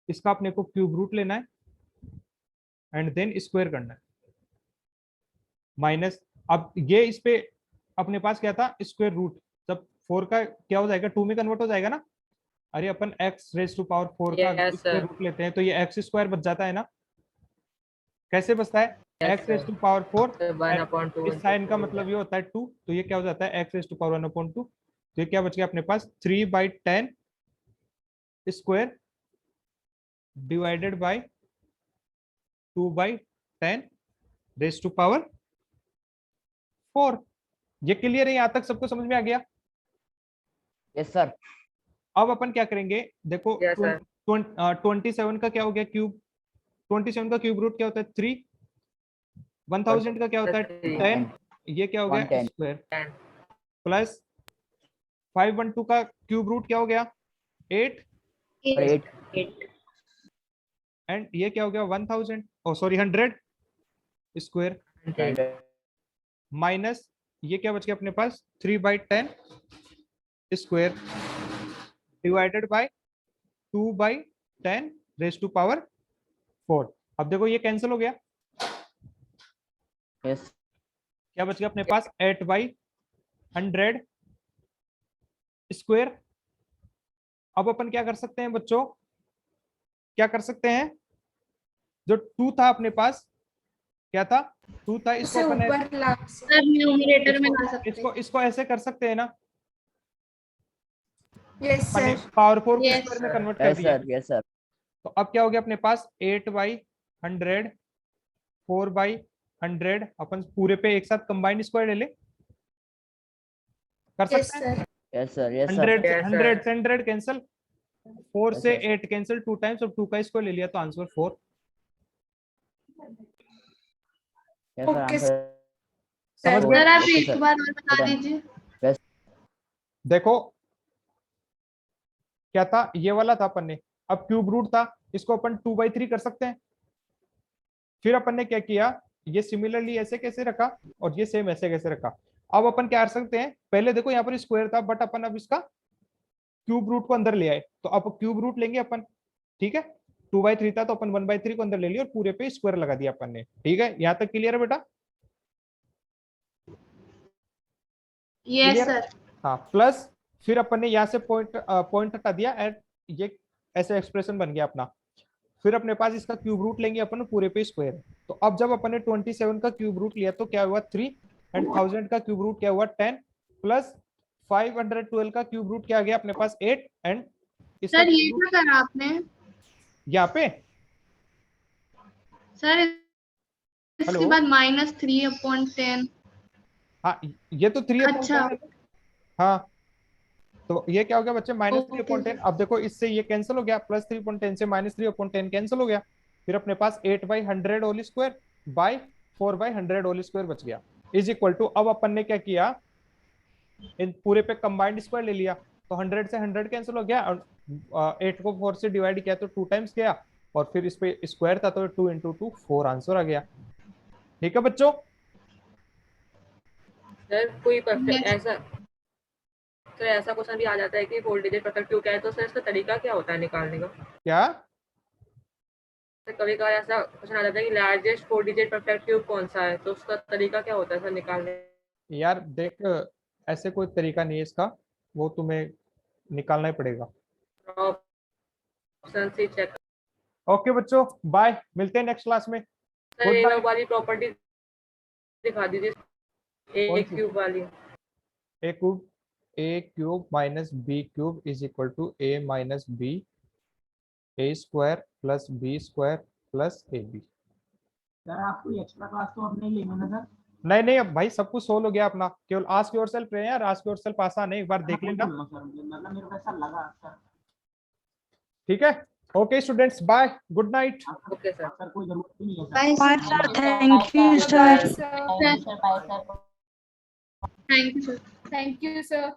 इसका अपने को क्यूब रूट लेना है एंड देन स्क्वायर करना है, माइनस, अब ये इस पे अपने पास क्या था स्क्वायर रूट, जब 4 का क्या हो जाएगा 2 में कन्वर्ट हो जाएगा ना। अरे अपन x रेज टू पावर 4 का Yes, स्क्वायर sir. रूट लेते हैं तो ये x स्क्वायर बच जाता है ना। कैसे बचता है? Yes, x raise sir. To power 4, 1/2 इस साइन का मतलब ये होता है 2, तो ये क्या हो जाता है x रेज टू पावर 1/2, तो ये क्या बच गया अपने पास 3/10 square divided by 2/10 raise to power 4। ये क्लियर है? यहां तक सबको समझ में आ गया? Yes sir. अब अपन क्या करेंगे, देखो Yes, sir. 27 का क्या हो गया क्यूब, 27 का क्यूब रूट क्या होता है 3, 1000 का क्या होता है 10, ये क्या हो गया 110 स्क्वायर, 10. प्लस 512 का क्यूब रूट क्या हो गया 8, और 8 एंड ये क्या हो गया 1000, ओ सॉरी 100 स्क्वायर, माइनस ये क्या बच गया अपने पास 3/10 square divided by 2/10 raise to power 4। अब देखो ये कैंसिल हो गया, यस क्या बच गया अपने पास 8/100 स्क्वायर। अब अपन क्या कर सकते हैं बच्चों, क्या कर सकते हैं, जो 2 था अपने पास, क्या था 2 था, इसको उसे अपन ऊपर ला सर न्यूमरेटर में ला सकते हैं। इसको ऐसे कर सकते हैं ना, यस अपन ने सर पावर 4 को Yes, स्क्वायर में कन्वर्ट कर यस दिया। सर यस सर तो अब क्या हो गया अपने पास 8/100 4/100 अपन पूरे पे एक साथ कंबाइंड स्क्वायर ले ले, कर यस सकते हैं। Sir yes sir yes 100 sir 100 से 100 कैंसिल, 4 Yes, से yes. 8 कैंसिल 2 टाइम्स, और 2 का स्क्वायर ले लिया तो answer 4। Yes sir okay answer समझ Four. गए? सर आप Okay, एक sir. बार और बता Done. दीजिए। देखो क्या था, ये वाला था अपन ने, अब क्यूब रूट था, इसको अपन 2/3 कर सकते हैं। फिर अपन ने क्या किया, ये सिमिलरली ऐसे कैसे रखा और ये सेम ऐसे कैसे रखा। अब अपन क्या कर सकते हैं, पहले देखो यहाँ पर स्क्वायर था, बट अपन अब इसका क्यूब रूट को अंदर ले आए, तो अब क्यूब रूट लेंगे अपन, ठीक है। 2/3 था तो अपन 1/3 को अंदर ले लिया और पूरे पे स्क्वायर लगा दिया अपन ने, ठीक है। यहाँ तक क्लियर है बेटा? Yes Clear? सर। हाँ, प्लस फिर अपन ने यहाँ से पॉइंट हटा दिया एंड ये ऐसे एक्सप्रेशन बन गया अपना। फिर अपने पास इसका क्यूब रूट लेंगे अपन पूरे पे स्क्वायर। तो अब जब अपन ने 27 का क्यूब रूट लिया तो क्या हुआ 3, एंड 1000 का क्यूब रूट क्या हुआ 10, प्लस 512 का क्यूब रूट क्या आ गया अपने पास 8, एंड इसका सर ये cube root क्या करा आपने? यहाँ पे सर इसके हेलो, बाद -3/10। हाँ ये तो 3/10 अच्छा। है। हाँ तो ये क्या हो गया बच्चे Okay, -3/10। अब देखो इससे ये कैंसिल हो गया, +3/10 से -3/10 कैंसिल हो गया। फिर अपने पास 8/100 whole square by 4/100 whole square बच गया, इज इक्वल टू, अब अपन ने क्या किया, इन पूरे पे कंबाइंड स्क्वायर ले लिया, तो 100 से 100 कैंसिल हो गया, और 8 को 4 से डिवाइड किया तो 2 टाइम्स गया, और फिर इस पे स्क्वायर था तो 2 × 2 4 आंसर आ गया। ठीक है बच्चों? सर कोई परफेक्ट Yes. ऐसा, तो ऐसा क्वेश्चन भी आ जाता है कि 4 डिजिट परफेक्ट क्यूब क्या है, तो सर इसका तरीका क्या होता है निकालने का? क्या सर कभी कभार ऐसा क्वेश्चन आ जाता है कि लार्जेस्ट 4 डिजिट परफेक्ट क्यूब कौन सा है, तो उसका तरीका क्या होता है सर निकालने? यार देख, ऐसे कोई तरीका नहीं है इसका, वो तुम्हें निकालना ही पड़ेगा। Option C check. ओके बच्चों, बाय, मिलते हैं नेक्स्ट क्लास में। Sir Goodbye. एक बार वाली प्रॉपर्टी दिखा दीजिए, कौन ए सी? क्यूब वाली। a cube minus b cube is equal to a minus b a square plus b square plus ab। Sir आपको एक्स्ट्रा क्लास तो अब नहीं लेना ना सर? नहीं नहीं, अब भाई सब कुछ सोल्व हो गया अपना, केवल आस्क योरसेल्फ रहे यार, आस्क योरसेल्फ आसान है, एक बार देख लेना। सर मतलब मेरे को ऐसा लगा सर। ठीक है, okay students, bye, good night. Okay sir. Sir कोई जरूरत ही नहीं है Bye, sir. sir. Thank you, sir. Sir Thank you, sir. Thank you sir.